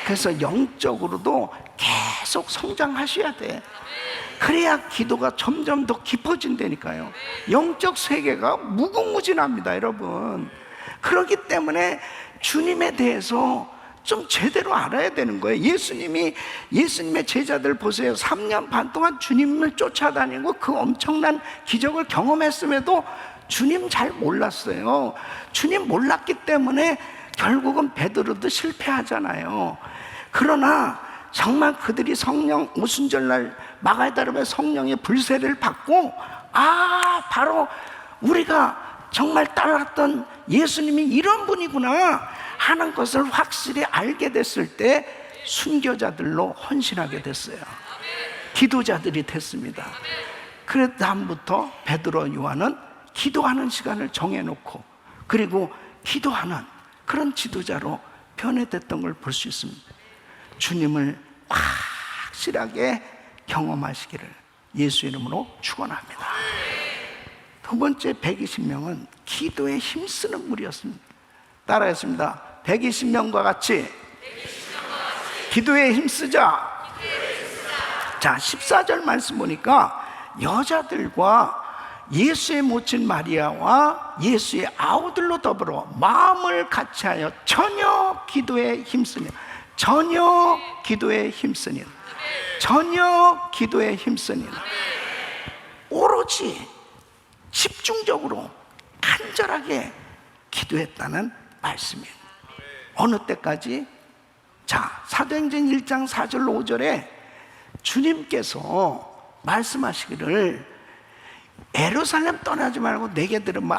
그래서 영적으로도 계속 성장하셔야 돼. 그래야 기도가 점점 더 깊어진다니까요. 영적 세계가 무궁무진합니다, 여러분. 그렇기 때문에 주님에 대해서 좀 제대로 알아야 되는 거예요. 예수님의 제자들 보세요. 3년 반 동안 주님을 쫓아다니고 그 엄청난 기적을 경험했음에도 주님 잘 몰랐어요. 주님 몰랐기 때문에 결국은 베드로도 실패하잖아요. 그러나 정말 그들이 성령 오순절날 마가다름의 성령의 불세를 받고 바로 우리가 정말 따랐던 예수님이 이런 분이구나 하는 것을 확실히 알게 됐을 때 순교자들로 헌신하게 됐어요. 기도자들이 됐습니다. 그래서 다음부터 베드로, 요한은 기도하는 시간을 정해놓고 그리고 기도하는 그런 지도자로 변해됐던 걸 볼 수 있습니다. 주님을 확실하게 경험하시기를 예수 이름으로 축원합니다. 두 번째 120명은 기도에 힘쓰는 무리였습니다. 따라했습니다. 120명과 같이 기도에 힘쓰자. 자, 14절 말씀 보니까 여자들과 예수의 모친 마리아와 예수의 아우들로 더불어 마음을 같이하여 전혀 기도에 힘쓰니, 전혀 기도에 힘쓰니, 전혀 기도에 힘쓰니, 오로지 집중적으로 간절하게 기도했다는 말씀이에요. 어느 때까지? 자, 사도행전 1장 4절로 5절에 주님께서 말씀하시기를 예루살렘 떠나지 말고 내게 들으면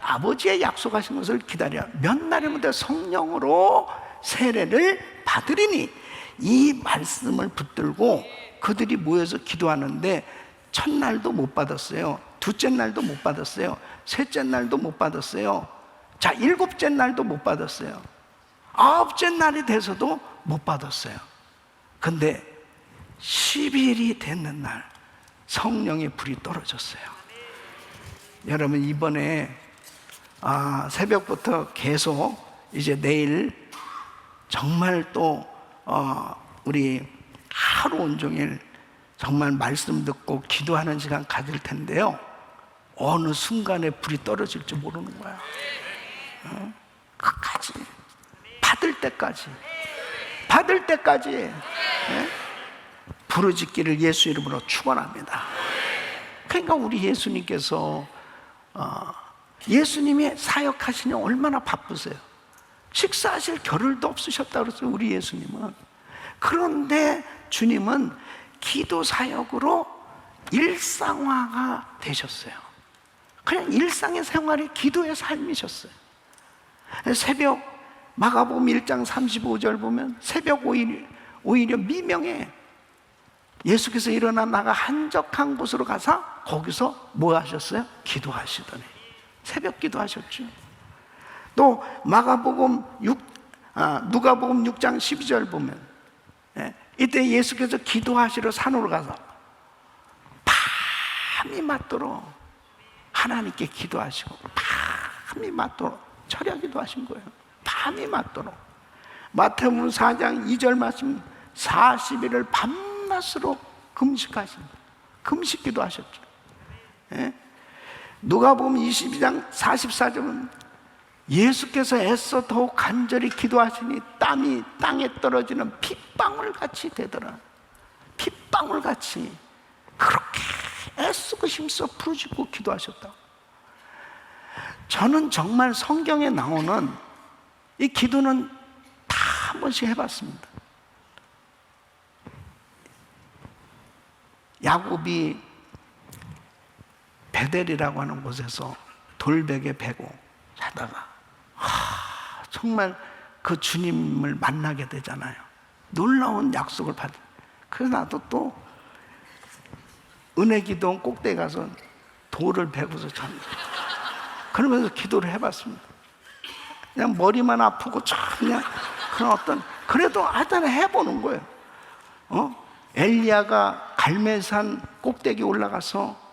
아버지의 약속하신 것을 기다려 몇 날이면 성령으로 세례를 받으리니, 이 말씀을 붙들고 그들이 모여서 기도하는데 첫날도 못 받았어요. 둘째 날도 못 받았어요. 셋째 날도 못 받았어요. 자, 일곱째 날도 못 받았어요. 아홉째 날이 돼서도 못 받았어요. 근데 10일이 됐는 날 성령의 불이 떨어졌어요. 여러분, 이번에 새벽부터 계속 이제 내일 정말 또 우리 하루 온종일 정말 말씀 듣고 기도하는 시간 가질 텐데요, 어느 순간에 불이 떨어질지 모르는 거야. 끝까지 받을 때까지 부르짖기를 예수 이름으로 축원합니다. 그러니까 우리 예수님께서 예수님이 사역하시니 얼마나 바쁘세요. 식사하실 겨를도 없으셨다고 그랬어요, 우리 예수님은. 그런데 주님은 기도 사역으로 일상화가 되셨어요. 그냥 일상의 생활이 기도의 삶이셨어요. 새벽 마가복음 1장 35절 보면 새벽 오히려 미명에 예수께서 일어나 나가 한적한 곳으로 가서 거기서 뭐 하셨어요? 기도하시더니 새벽 기도하셨죠. 또 마가복음 누가복음 6장 12절 보면 이때 예수께서 기도하시러 산으로 가서 밤이 맞도록 하나님께 기도하시고 밤이 맞도록 철야기도 하신 거예요. 밤이 맞도록. 마태복음 4장 2절 말씀 40일을 밤낮으로 금식기도 하셨죠. 누가복음 22장 44절은 예수께서 애써 더욱 간절히 기도하시니 땀이 땅에 떨어지는 핏방울같이 되더라. 핏방울같이 그렇게 애쓰고 힘써 부르짖고 기도하셨다. 저는 정말 성경에 나오는 이 기도는 다 한 번씩 해봤습니다. 야곱이 베델이라고 하는 곳에서 돌베개 베고 자다가 정말 그 주님을 만나게 되잖아요. 놀라운 약속을 받은. 그래서 나도 또 은혜기도원 꼭대기 가서 돌을 베고서 잤는데, 그러면서 기도를 해봤습니다. 그냥 머리만 아프고 그냥 그런 어떤, 그래도 하여튼 해보는 거예요. 엘리야가 갈멜산 꼭대기 올라가서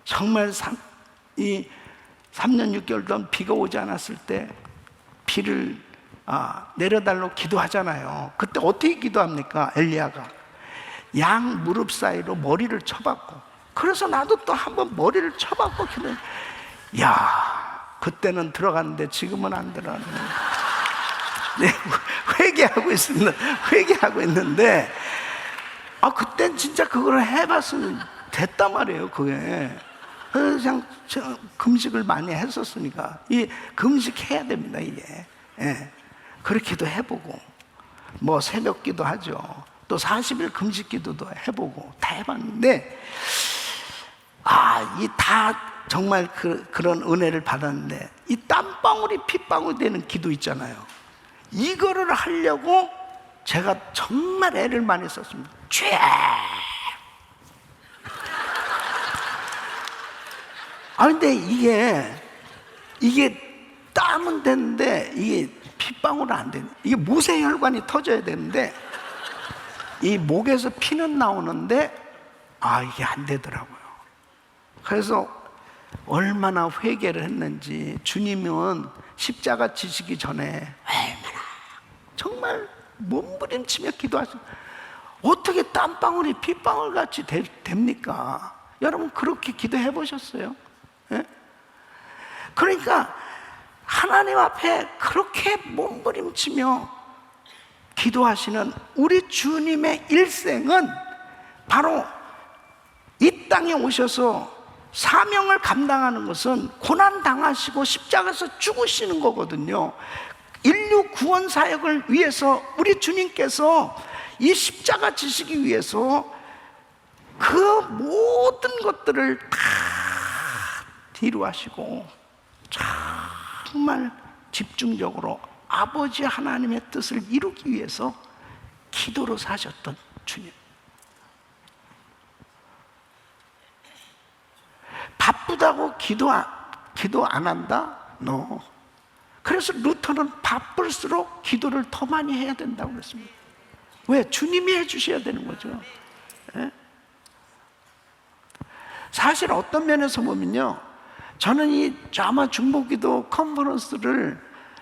정말 3년 6개월 동안 비가 오지 않았을 때 비를 내려달라고 기도하잖아요. 그때 어떻게 기도합니까? 엘리야가 양 무릎 사이로 머리를 쳐박고, 그래서 나도 또 한번 머리를 쳐박고 기도해. 야, 그때는 들어갔는데 지금은 안 들어가네. 네, 회개하고 있는데 그땐 진짜 그걸 해봤으면 됐단 말이에요. 그게 그냥 금식을 많이 했었으니까. 이 금식해야 됩니다, 이게. 예. 그렇게도 해보고, 뭐 새벽기도 하죠. 또 40일 금식기도도 해보고 다 해봤는데, 이 다 정말 그런 은혜를 받았는데, 이 땀방울이 핏방울이 되는 기도 있잖아요. 이거를 하려고 제가 정말 애를 많이 썼습니다. 근데 이게 땀은 되는데 이게 핏방울은 안 되네. 이게 무쇠혈관이 터져야 되는데 이 목에서 피는 나오는데 이게 안 되더라고요. 그래서 얼마나 회개를 했는지, 주님은 십자가 지시기 전에 얼마나 정말 몸부림치며 기도하시고, 어떻게 땀방울이 핏방울 같이 됩니까? 여러분 그렇게 기도해 보셨어요? 예? 그러니까 하나님 앞에 그렇게 몸부림치며 기도하시는 우리 주님의 일생은 바로 이 땅에 오셔서 사명을 감당하는 것은 고난 당하시고 십자가에서 죽으시는 거거든요. 인류 구원 사역을 위해서 우리 주님께서 이 십자가 지시기 위해서 그 모든 것들을 다 뒤로 하시고 정말 집중적으로 아버지 하나님의 뜻을 이루기 위해서 기도로 사셨던 주님. 바쁘다고 기도 안 한다? No. 그래서 루터는 바쁠수록 기도를 더 많이 해야 된다고 그랬습니다. 왜? 주님이 해주셔야 되는 거죠. 예? 사실 어떤 면에서 보면요, 저는 이 아마 중보기도 컨퍼런스를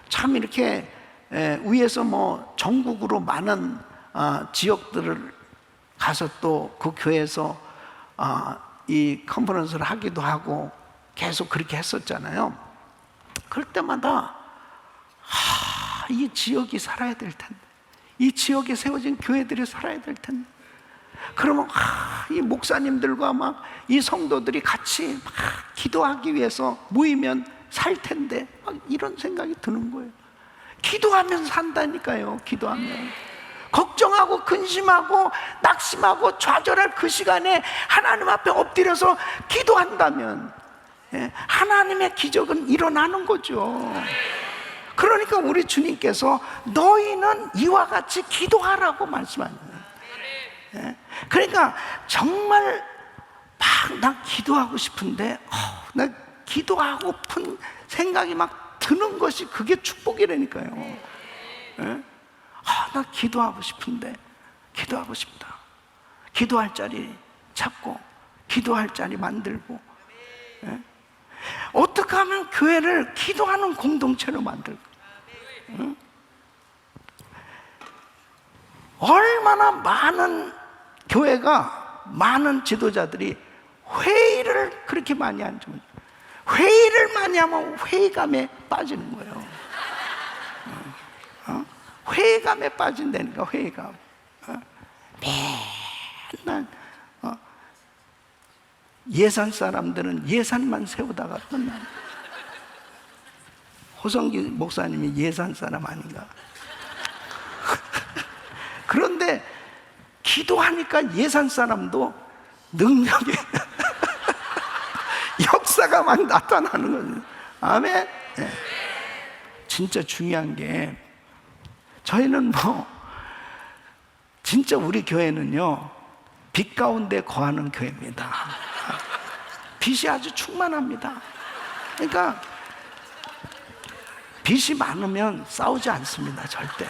참 이렇게 위에서 뭐 전국으로 많은 지역들을 가서 또 그 교회에서 이 컨퍼런스를 하기도 하고 계속 그렇게 했었잖아요. 그럴 때마다 이 지역이 살아야 될 텐데, 이 지역에 세워진 교회들이 살아야 될 텐데, 그러면 이 목사님들과 막 이 성도들이 같이 막 기도하기 위해서 모이면 살 텐데, 막 이런 생각이 드는 거예요. 기도하면 산다니까요. 기도하면 걱정하고 근심하고 낙심하고 좌절할 그 시간에 하나님 앞에 엎드려서 기도한다면 하나님의 기적은 일어나는 거죠. 그러니까 우리 주님께서 너희는 이와 같이 기도하라고 말씀하셨어요. 그러니까 정말 막 난 기도하고 싶은데 나 기도하고픈 생각이 막 드는 것이 그게 축복이라니까요. 나 기도하고 싶은데, 기도하고 싶다. 기도할 자리 찾고 기도할 자리 만들고, 어떻게 하면 교회를 기도하는 공동체로 만들고, 얼마나 많은 교회가, 많은 지도자들이 회의를 그렇게 많이 하는지. 회의를 많이 하면 회의감에 빠지는 거예요. 회의감에 빠진다니까. 회의감. 맨날 예산 사람들은 예산만 세우다가 끝나. 호성기 목사님이 예산 사람 아닌가? 그런데 기도하니까 예산 사람도 능력이 역사가 막 나타나는 거죠. 아멘. 네. 진짜 중요한 게 저희는 진짜 우리 교회는요 빛 가운데 거하는 교회입니다. 빛이 아주 충만합니다. 그러니까 빛이 많으면 싸우지 않습니다, 절대.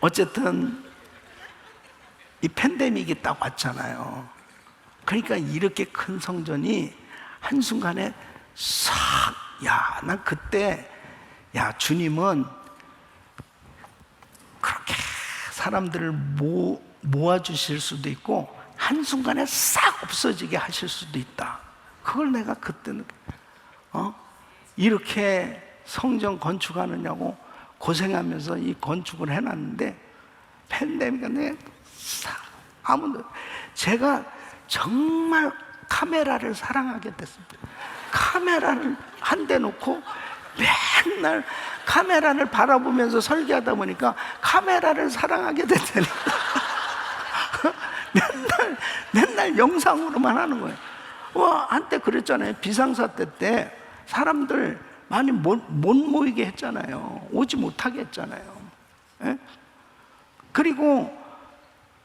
어쨌든 이 팬데믹이 딱 왔잖아요. 그러니까 이렇게 큰 성전이 한순간에 싹, 난 그때 주님은 그렇게 사람들을 모아주실 수도 있고 한순간에 싹 없어지게 하실 수도 있다. 그걸 내가 그때는 이렇게 성전 건축하느냐고 고생하면서 이 건축을 해놨는데 팬데믹이 아무도 제가 정말 카메라를 사랑하게 됐습니다. 카메라를 한 대 놓고 맨날 카메라를 바라보면서 설교하다 보니까 카메라를 사랑하게 됐다니까. 맨날 영상으로만 하는 거예요. 한때 그랬잖아요. 비상사태 때 사람들 많이 못 모이게 했잖아요. 오지 못하게 했잖아요. 예? 그리고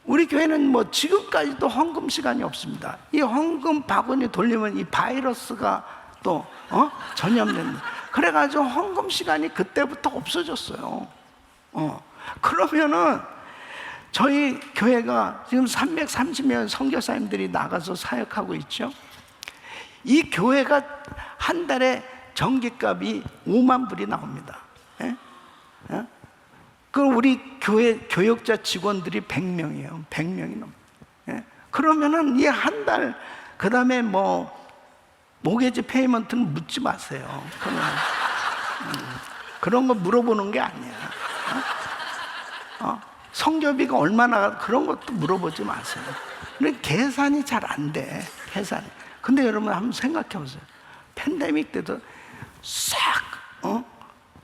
우리 교회는 지금까지도 헌금 시간이 없습니다. 이 헌금 바구니 돌리면 이 바이러스가 또 전염된다. 그래가지고 헌금 시간이 그때부터 없어졌어요. 그러면은 저희 교회가 지금 330명 선교사님들이 나가서 사역하고 있죠. 이 교회가 한 달에 전기값이 5만 불이 나옵니다. 예? 예? 우리 교회 교역자 직원들이 100명이에요. 100명이 넘어요. 예? 그러면은 이 한 달, 그 다음에 모게지 페이먼트는 묻지 마세요. 그런 거 물어보는 게 아니야. 성교비가 얼마나, 그런 것도 물어보지 마세요. 근데 계산이 잘 안 돼. 계산이. 근데 여러분 한번 생각해 보세요. 팬데믹 때도 싹,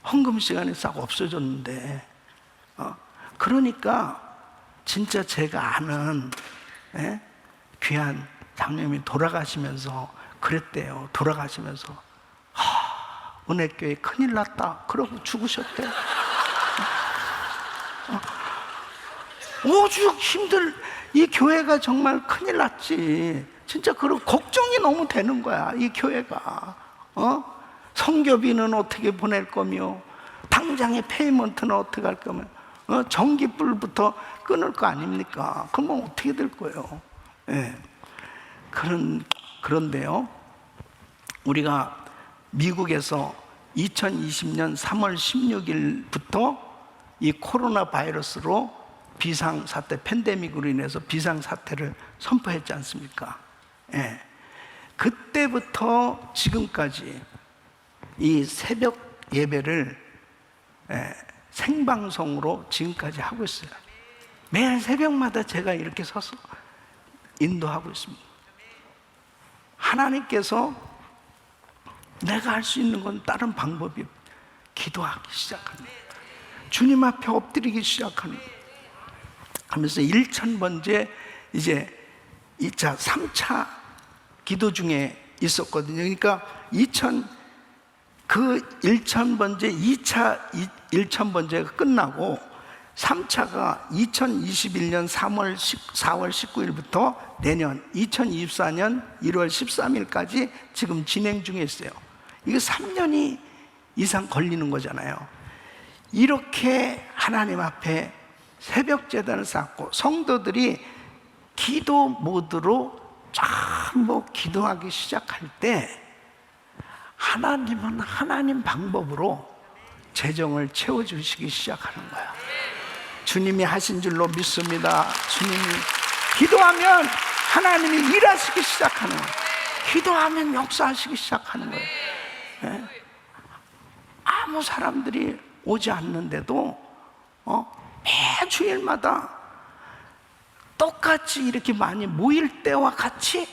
헌금 시간이 싹 없어졌는데, 그러니까 진짜 제가 아는 귀한 장로님이 돌아가시면서 그랬대요. 돌아가시면서 은혜교회 큰일 났다 그러고 죽으셨대요. 오죽 이 교회가 정말 큰일 났지. 진짜 그런 걱정이 너무 되는 거야. 이 교회가 성교비는 어떻게 보낼 거며 당장의 페이먼트는 어떻게 할 거며 전기불부터 끊을 거 아닙니까? 그러면 어떻게 될 거예요? 예. 그런데요, 우리가 미국에서 2020년 3월 16일부터 이 코로나 바이러스로 비상사태, 팬데믹으로 인해서 비상사태를 선포했지 않습니까? 예. 그때부터 지금까지 이 새벽 예배를 생방송으로 지금까지 하고 있어요. 매일 새벽마다 제가 이렇게 서서 인도하고 있습니다. 하나님께서 내가 할 수 있는 건 다른 방법이 없어요. 기도하기 시작합니다. 주님 앞에 엎드리기 시작합니다. 하면서 1000번째 이제 2차, 3차 기도 중에 있었거든요. 그러니까 1000번째, 2차 1000번째가 끝나고 3차가 2021년 4월 19일부터 내년 2024년 1월 13일까지 지금 진행 중에 있어요. 이게 3년이 이상 걸리는 거잖아요. 이렇게 하나님 앞에 새벽 제단을 쌓고 성도들이 기도 모드로 전부 기도하기 시작할 때 하나님은 하나님 방법으로 재정을 채워주시기 시작하는 거야. 주님이 하신 줄로 믿습니다. 주님이 기도하면 하나님이 일하시기 시작하는 거예요. 기도하면 역사하시기 시작하는 거예요. 네? 아무 사람들이 오지 않는데도 매 주일마다 똑같이 이렇게 많이 모일 때와 같이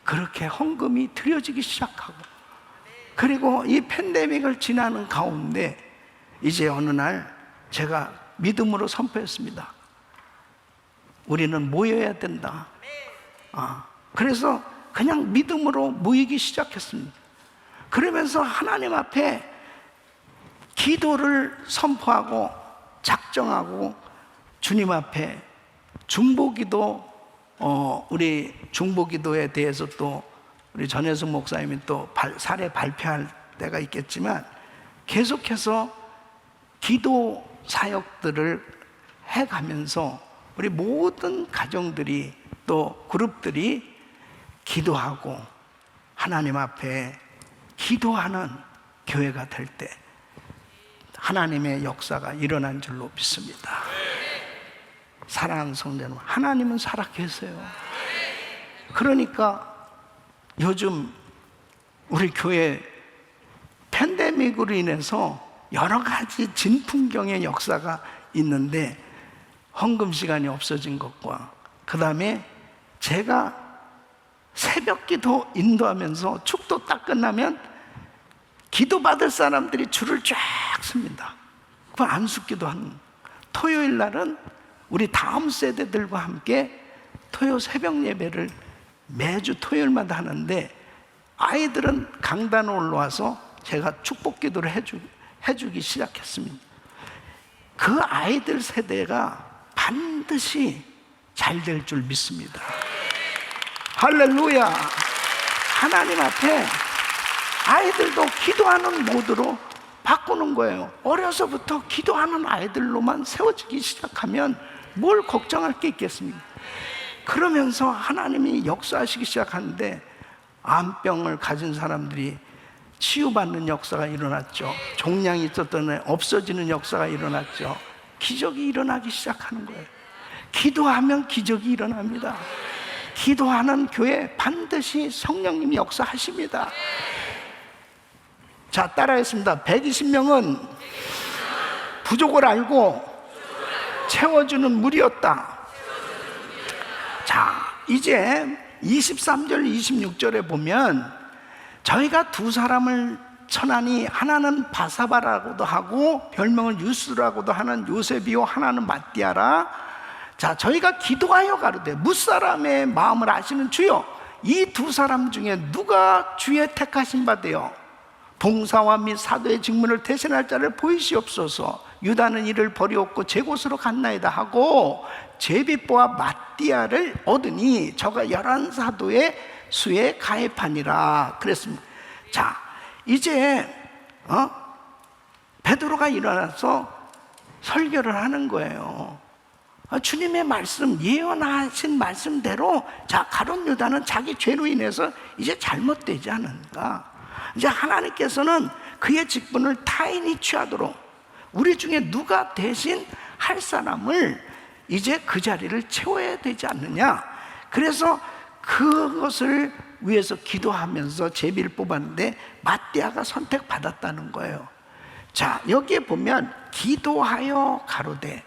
그렇게 헌금이 드려지기 시작하고, 그리고 이 팬데믹을 지나는 가운데 이제 어느 날 제가 믿음으로 선포했습니다. 우리는 모여야 된다. 그래서 그냥 믿음으로 모이기 시작했습니다. 그러면서 하나님 앞에 기도를 선포하고 작정하고 주님 앞에 중보기도, 우리 중보기도에 대해서 또 우리 전혜숙 목사님이 또 사례 발표할 때가 있겠지만 계속해서 기도 사역들을 해가면서 우리 모든 가정들이 또 그룹들이 기도하고 하나님 앞에 기도하는 교회가 될 때 하나님의 역사가 일어난 줄로 믿습니다. 사랑하는 성도 여러분, 하나님은 살아계세요. 그러니까 요즘 우리 교회 팬데믹으로 인해서 여러 가지 진풍경의 역사가 있는데 헌금 시간이 없어진 것과 그 다음에 제가 새벽 기도 인도하면서 축도 딱 끝나면 기도 받을 사람들이 줄을 쫙 섭니다. 그 안숙기도 하는 토요일 날은 우리 다음 세대들과 함께 토요 새벽 예배를 매주 토요일마다 하는데 아이들은 강단에 올라와서 제가 축복 기도를 해주기 시작했습니다. 그 아이들 세대가 반드시 잘 될 줄 믿습니다. 할렐루야. 하나님 앞에 아이들도 기도하는 모드로 바꾸는 거예요. 어려서부터 기도하는 아이들로만 세워지기 시작하면 뭘 걱정할 게 있겠습니까? 그러면서 하나님이 역사하시기 시작하는데 암병을 가진 사람들이 치유받는 역사가 일어났죠. 종양이 있었던 애 없어지는 역사가 일어났죠. 기적이 일어나기 시작하는 거예요. 기도하면 기적이 일어납니다. 기도하는 교회 반드시 성령님이 역사하십니다. 자, 따라했습니다. 120명은 부족을 알고 채워주는 물이었다. 자, 이제 23절 26절에 보면 저희가 두 사람을 천하니 하나는 바사바라고도 하고 별명을 유스라고도 하는 요셉이요 하나는 마띠아라. 자, 저희가 기도하여 가로되 무사람의 마음을 아시는 주여, 이 두 사람 중에 누가 주의 택하신 바 되어 봉사와 및 사도의 직분을 대신할 자를 보이시옵소서. 유다는 이를 버리었고 제 곳으로 갔나이다 하고 제비뽀와 마띠아를 얻으니 저가 11사도의 수에 가입하니라 그랬습니다. 자, 이제 베드로가 일어나서 설교를 하는 거예요. 주님의 말씀, 예언하신 말씀대로 자, 가룟 유다는 자기 죄로 인해서 이제 잘못되지 않은가. 이제 하나님께서는 그의 직분을 타인이 취하도록 우리 중에 누가 대신 할 사람을 이제 그 자리를 채워야 되지 않느냐. 그래서 그것을 위해서 기도하면서 제비를 뽑았는데 마띠아가 선택받았다는 거예요. 자, 여기에 보면 기도하여 가로되,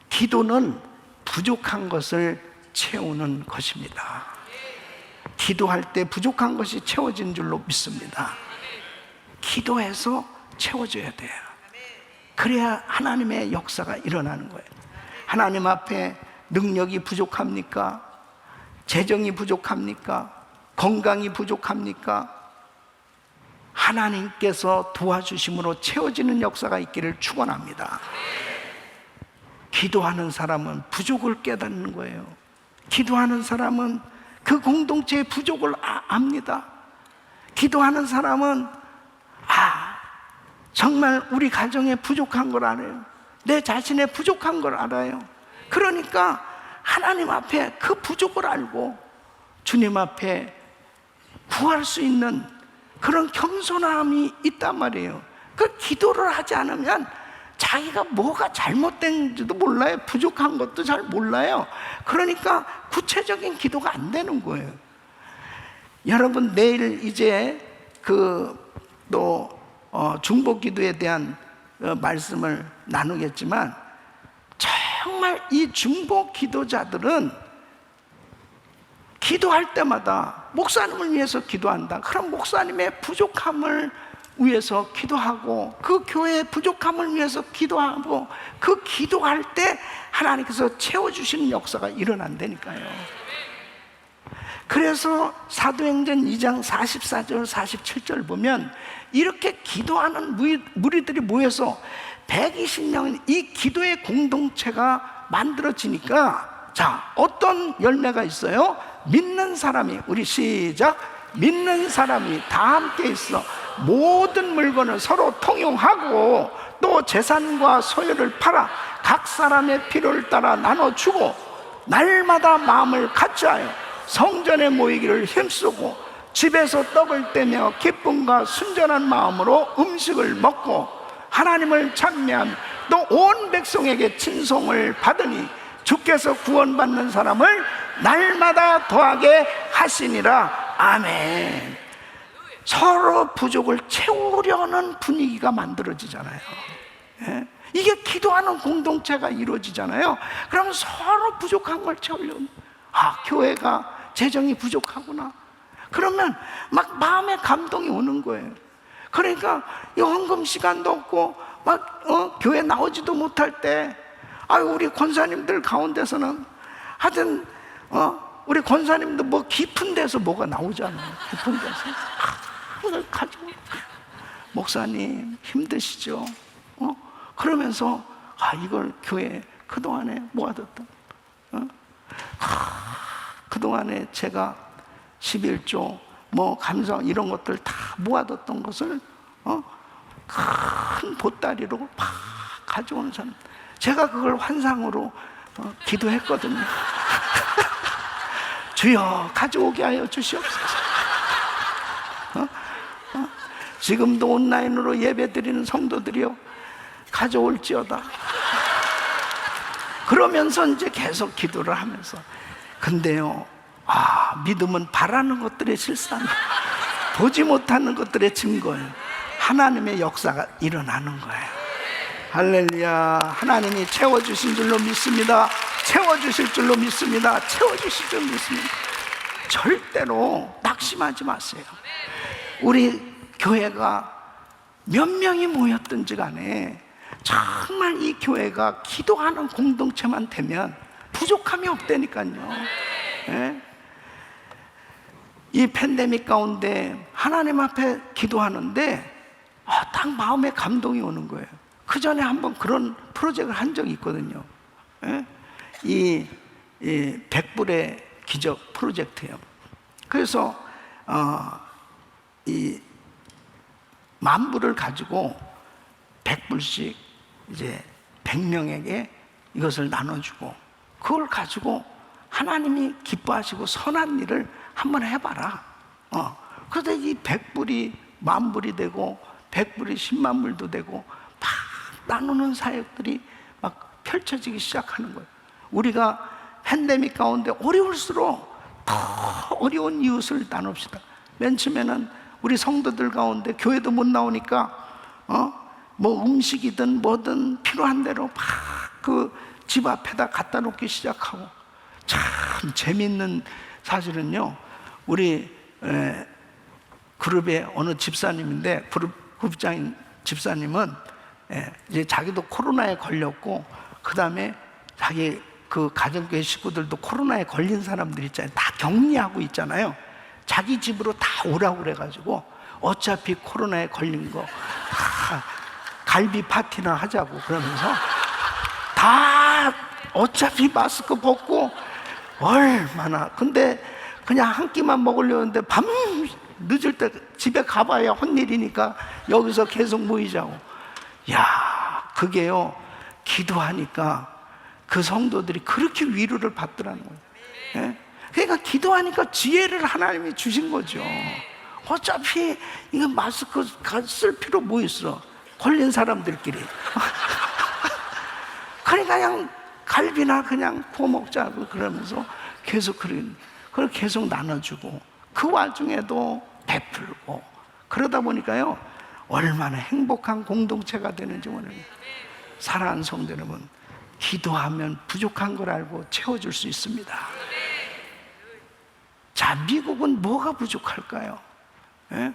기도는 부족한 것을 채우는 것입니다. 기도할 때 부족한 것이 채워진 줄로 믿습니다. 기도해서 채워져야 돼요. 그래야 하나님의 역사가 일어나는 거예요. 하나님 앞에 능력이 부족합니까? 재정이 부족합니까? 건강이 부족합니까? 하나님께서 도와주심으로 채워지는 역사가 있기를 축원합니다. 기도하는 사람은 부족을 깨닫는 거예요. 기도하는 사람은 그 공동체의 부족을 압니다. 기도하는 사람은 정말 우리 가정에 부족한 걸 알아요. 내 자신의 부족한 걸 알아요. 그러니까 하나님 앞에 그 부족을 알고 주님 앞에 구할 수 있는 그런 겸손함이 있단 말이에요. 그 기도를 하지 않으면 자기가 뭐가 잘못된지도 몰라요. 부족한 것도 잘 몰라요. 그러니까 구체적인 기도가 안 되는 거예요. 여러분, 내일 이제 중보 기도에 대한 말씀을 나누겠지만 정말 이 중보 기도자들은 기도할 때마다 목사님을 위해서 기도한다. 그럼 목사님의 부족함을 위해서 기도하고 그 교회의 부족함을 위해서 기도하고 그 기도할 때 하나님께서 채워주시는 역사가 일어난다니까요. 그래서 사도행전 2장 44절 47절 보면 이렇게 기도하는 무리들이 모여서 120년 이 기도의 공동체가 만들어지니까, 자, 어떤 열매가 있어요? 믿는 사람이, 우리 시작, 믿는 사람이 다 함께 있어 모든 물건을 서로 통용하고 또 재산과 소유를 팔아 각 사람의 필요를 따라 나눠주고 날마다 마음을 같이하여 성전에 모이기를 힘쓰고 집에서 떡을 떼며 기쁨과 순전한 마음으로 음식을 먹고 하나님을 찬미하며 또 온 백성에게 친송을 받으니 주께서 구원받는 사람을 날마다 더하게 하시니라. 아멘. 서로 부족을 채우려는 분위기가 만들어지잖아요. 예? 이게 기도하는 공동체가 이루어지잖아요. 그러면 서로 부족한 걸 채우려는, 아, 교회가 재정이 부족하구나. 그러면 막 마음에 감동이 오는 거예요. 그러니까 이 헌금 시간도 없고 막 교회 나오지도 못할 때, 우리 권사님들 가운데서는 하여튼 우리 권사님도 뭐 깊은 데서 뭐가 나오잖아요. 깊은 데서 그걸 가지고, 목사님 힘드시죠? 그러면서 이걸 교회 그동안에 모아뒀던, 그동안에 제가 11조 뭐 감사 이런 것들 다 모아뒀던 것을 큰 보따리로 막 가져오는 사람, 제가 그걸 환상으로 기도했거든요. 주여 가져오게 하여 주시옵소서. 지금도 온라인으로 예배드리는 성도들이요, 가져올지어다. 그러면서 이제 계속 기도를 하면서, 근데요, 믿음은 바라는 것들의 실상, 보지 못하는 것들의 증거예요. 하나님의 역사가 일어나는 거예요. 할렐루야. 하나님이 채워주신 줄로 믿습니다. 채워주실 줄로 믿습니다. 채워주실 줄로 믿습니다. 절대로 낙심하지 마세요. 우리 교회가 몇 명이 모였든지 간에 정말 이 교회가 기도하는 공동체만 되면 부족함이 없다니까요. 예? 이 팬데믹 가운데 하나님 앞에 기도하는데 딱 마음에 감동이 오는 거예요. 그 전에 한번 그런 프로젝트를 한 적이 있거든요. 예? 이 100불의 기적 프로젝트예요. 그래서 이 10,000불을 가지고 100불씩 이제 100명에게 이것을 나눠주고, 그걸 가지고 하나님이 기뻐하시고 선한 일을 한번 해봐라. 그래서 이 100불이 10,000불이 되고 100불이 10만 불도 되고 막 나누는 사역들이 막 펼쳐지기 시작하는 거예요. 우리가 팬데믹 가운데 어려울수록 더 어려운 이웃을 나눕시다. 맨 처음에는 우리 성도들 가운데 교회도 못 나오니까 뭐 음식이든 뭐든 필요한 대로 막 그 집 앞에다 갖다 놓기 시작하고, 참 재밌는 사실은요, 우리 그룹의 어느 집사님인데, 그룹장인 집사님은 이제 자기도 코로나에 걸렸고, 그 다음에 자기 그 가정교회 식구들도 코로나에 걸린 사람들 있잖아요. 다 격리하고 있잖아요. 자기 집으로 다 오라고 그래가지고 어차피 코로나에 걸린 거 다 갈비 파티나 하자고 그러면서 다 어차피 마스크 벗고 얼마나, 근데 그냥 한 끼만 먹으려는데 밤 늦을 때 집에 가봐야 혼일이니까 여기서 계속 모이자고. 야, 그게요, 기도하니까 그 성도들이 그렇게 위로를 받더라는 거예요. 예? 그러니까 기도하니까 지혜를 하나님이 주신 거죠. 어차피 이거 마스크 쓸 필요 뭐 있어, 걸린 사람들끼리. 그러니까 그냥 갈비나 그냥 구워 먹자고 그러면서 계속 그걸 계속 나눠주고, 그 와중에도 베풀고, 그러다 보니까요 얼마나 행복한 공동체가 되는지 모릅니다. 사랑하는 성도 여러분, 기도하면 부족한 걸 알고 채워줄 수 있습니다. 자, 미국은 뭐가 부족할까요? 예?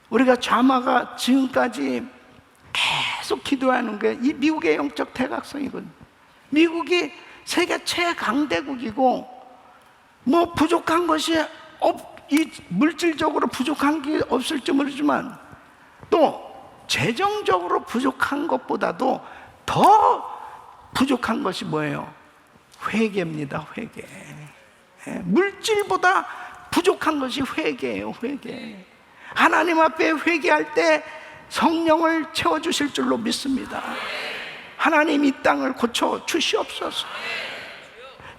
우리가 자마가 지금까지 계속 기도하는 게 이 미국의 영적 대각성이거든요. 미국이 세계 최강대국이고 뭐 부족한 것이 이 물질적으로 부족한 게 없을지 모르지만 또 재정적으로 부족한 것보다도 더 부족한 것이 뭐예요? 회개입니다. 회개. 물질보다 부족한 것이 회개예요. 회개. 하나님 앞에 회개할 때 성령을 채워주실 줄로 믿습니다. 하나님 이 땅을 고쳐 주시옵소서.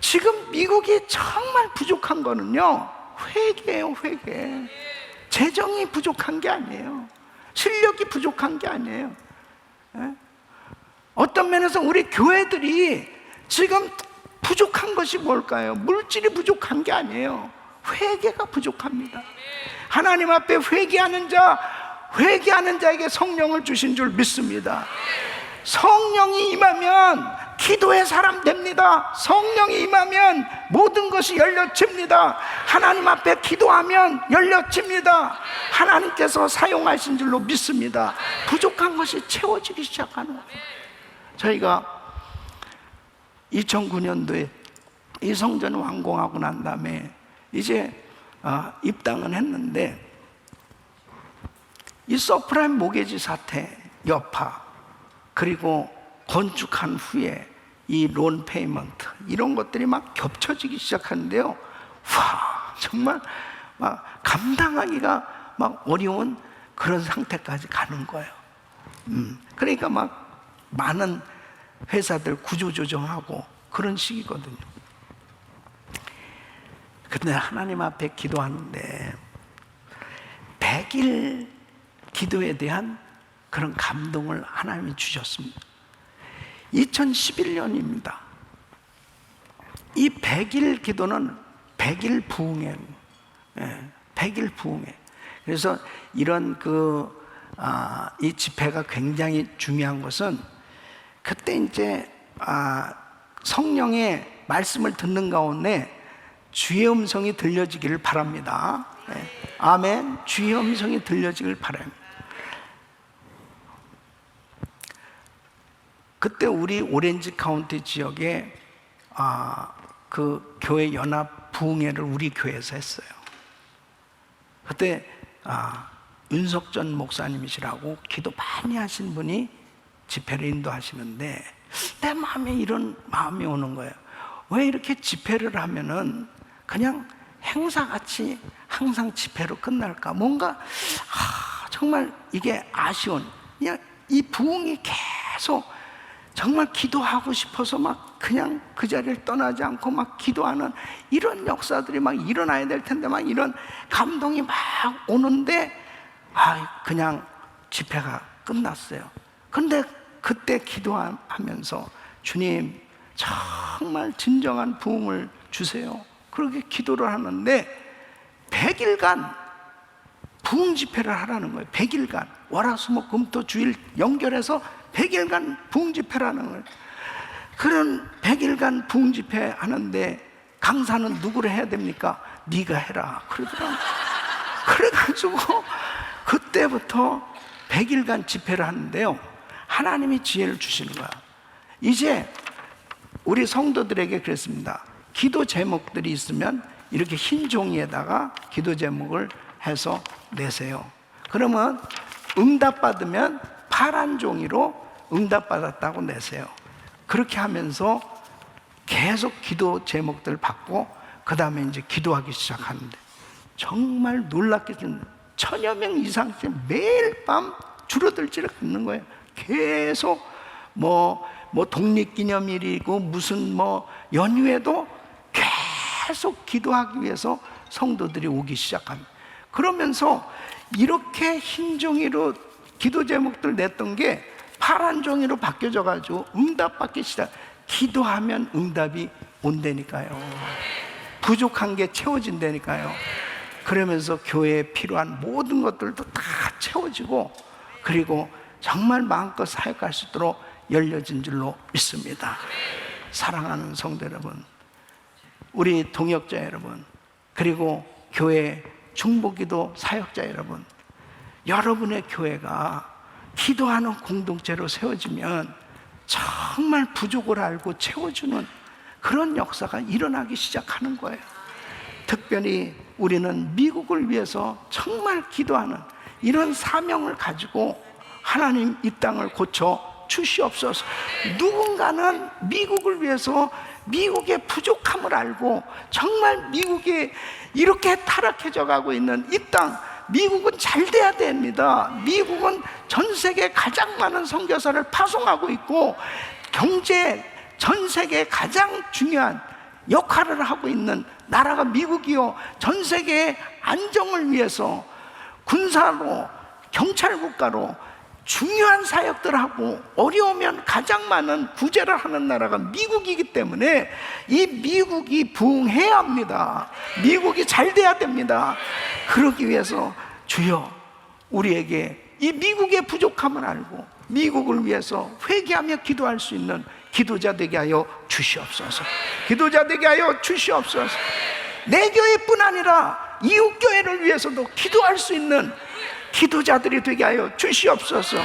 지금 미국이 정말 부족한 거는요, 회개예요. 회개. 재정이 부족한 게 아니에요. 실력이 부족한 게 아니에요. 어떤 면에서 우리 교회들이 지금 부족한 것이 뭘까요? 물질이 부족한 게 아니에요. 회개가 부족합니다. 하나님 앞에 회개하는 자에게 성령을 주신 줄 믿습니다. 성령이 임하면 기도의 사람 됩니다. 성령이 임하면 모든 것이 열려집니다. 하나님 앞에 기도하면 열려집니다. 하나님께서 사용하신 줄로 믿습니다. 부족한 것이 채워지기 시작하는 거예요. 저희가 2009년도에 이 성전을 완공하고 난 다음에 이제 입당은 했는데, 이 서프라임 모게지 사태 여파, 그리고 건축한 후에 이 론 페이먼트, 이런 것들이 막 겹쳐지기 시작하는데요, 와, 정말 막 감당하기가 막 어려운 그런 상태까지 가는 거예요. 그러니까 막 많은 회사들 구조조정하고 그런 시기거든요. 근데 하나님 앞에 기도하는데 100일 기도에 대한 그런 감동을 하나님이 주셨습니다. 2011년입니다. 이 100일 기도는 100일 부흥회, 100일 부흥회. 그래서 이런 이 집회가 굉장히 중요한 것은, 그때 이제 성령의 말씀을 듣는 가운데 주의 음성이 들려지기를 바랍니다. 아멘. 주의 음성이 들려지기를 바랍니다. 그때 우리 오렌지 카운티 지역에 그 교회 연합 부흥회를 우리 교회에서 했어요. 그때 윤석전 목사님이시라고 기도 많이 하신 분이 집회를 인도하시는데, 내 마음에 이런 마음이 오는 거예요. 왜 이렇게 집회를 하면은 그냥 행사같이 항상 집회로 끝날까? 뭔가 정말 이게 아쉬운, 그냥 이 부흥이 계속 정말 기도하고 싶어서 막 그냥 그 자리를 떠나지 않고 막 기도하는 이런 역사들이 막 일어나야 될 텐데, 막 이런 감동이 막 오는데 그냥 집회가 끝났어요. 근데 그때 기도하면서 주님, 정말 진정한 부흥을 주세요, 그렇게 기도를 하는데 100일간 부흥 집회를 하라는 거예요. 100일간 월화수목금토 주일 연결해서 100일간 부흥 집회를 하는 거예요. 그런 100일간 부흥 집회 하는데 강사는 누구를 해야 됩니까? 네가 해라 그러더라고요. 그래가지고 그때부터 100일간 집회를 하는데요, 하나님이 지혜를 주시는 거야. 이제 우리 성도들에게 그랬습니다. 기도 제목들이 있으면 이렇게 흰 종이에다가 기도 제목을 해서 내세요. 그러면 응답받으면 파란 종이로 응답받았다고 내세요. 그렇게 하면서 계속 기도 제목들 받고 그 다음에 이제 기도하기 시작하는데, 정말 놀랍게 1000여 명 이상씩 매일 밤 줄어들지를 않는 거예요. 계속 뭐 독립기념일이고 무슨 연휴에도 계속 기도하기 위해서 성도들이 오기 시작합니다. 그러면서 이렇게 흰 종이로 기도 제목들 냈던 게 파란 종이로 바뀌어져 가지고 응답받기 시작. 기도하면 응답이 온다니까요. 부족한 게 채워진다니까요. 그러면서 교회에 필요한 모든 것들도 다 채워지고, 그리고 정말 마음껏 사역할 수 있도록 열려진 줄로 믿습니다. 사랑하는 성도 여러분, 우리 동역자 여러분, 그리고 교회 중보기도 사역자 여러분, 여러분의 교회가 기도하는 공동체로 세워지면 정말 부족을 알고 채워주는 그런 역사가 일어나기 시작하는 거예요. 특별히 우리는 미국을 위해서 정말 기도하는 이런 사명을 가지고 하나님 이 땅을 고쳐 주시옵소서. 누군가는 미국을 위해서 미국의 부족함을 알고 정말 미국이 이렇게 타락해져 가고 있는 이 땅, 미국은 잘 돼야 됩니다. 미국은 전 세계 가장 많은 선교사를 파송하고 있고 경제 전 세계 가장 중요한 역할을 하고 있는 나라가 미국이요, 전 세계의 안정을 위해서 군사로 경찰 국가로 중요한 사역들을 하고 어려우면 가장 많은 구제를 하는 나라가 미국이기 때문에 이 미국이 부흥해야 합니다. 미국이 잘 돼야 됩니다. 그러기 위해서 주여 우리에게 이 미국의 부족함을 알고 미국을 위해서 회개하며 기도할 수 있는 기도자 되게 하여 주시옵소서. 기도자 되게 하여 주시옵소서. 내 교회뿐 아니라 이웃 교회를 위해서도 기도할 수 있는 기도자들이 되게 하여 주시옵소서.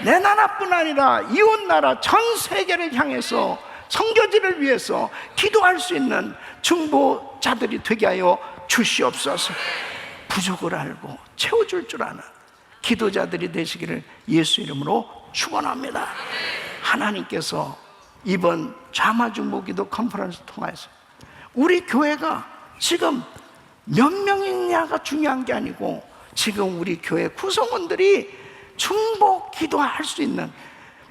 내 나라뿐 아니라 이웃 나라 전 세계를 향해서 선교지를 위해서 기도할 수 있는 중보자들이 되게 하여 주시옵소서. 부족을 알고 채워줄 줄 아는 기도자들이 되시기를 예수 이름으로 축원합니다. 하나님께서 이번 좌마중보기도 컨퍼런스 통해서 우리 교회가 지금 몇 명이냐가 중요한 게 아니고 지금 우리 교회 구성원들이 중보 기도할 수 있는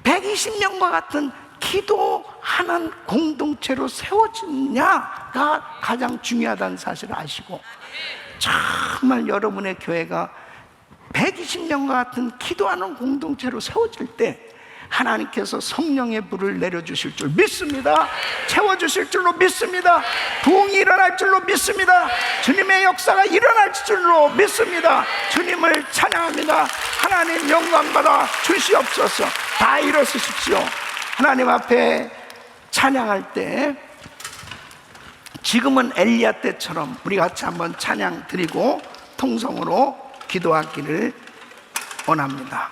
120명과 같은 기도하는 공동체로 세워지냐가 가장 중요하다는 사실을 아시고, 정말 여러분의 교회가 120명과 같은 기도하는 공동체로 세워질 때 하나님께서 성령의 불을 내려주실 줄 믿습니다. 채워주실 줄로 믿습니다. 부흥이 일어날 줄로 믿습니다. 주님의 역사가 일어날 줄로 믿습니다. 주님을 찬양합니다. 하나님 영광받아 주시옵소서. 다 일어서십시오. 하나님 앞에 찬양할 때 지금은 엘리야 때처럼 우리 같이 한번 찬양 드리고 통성으로 기도하기를 원합니다.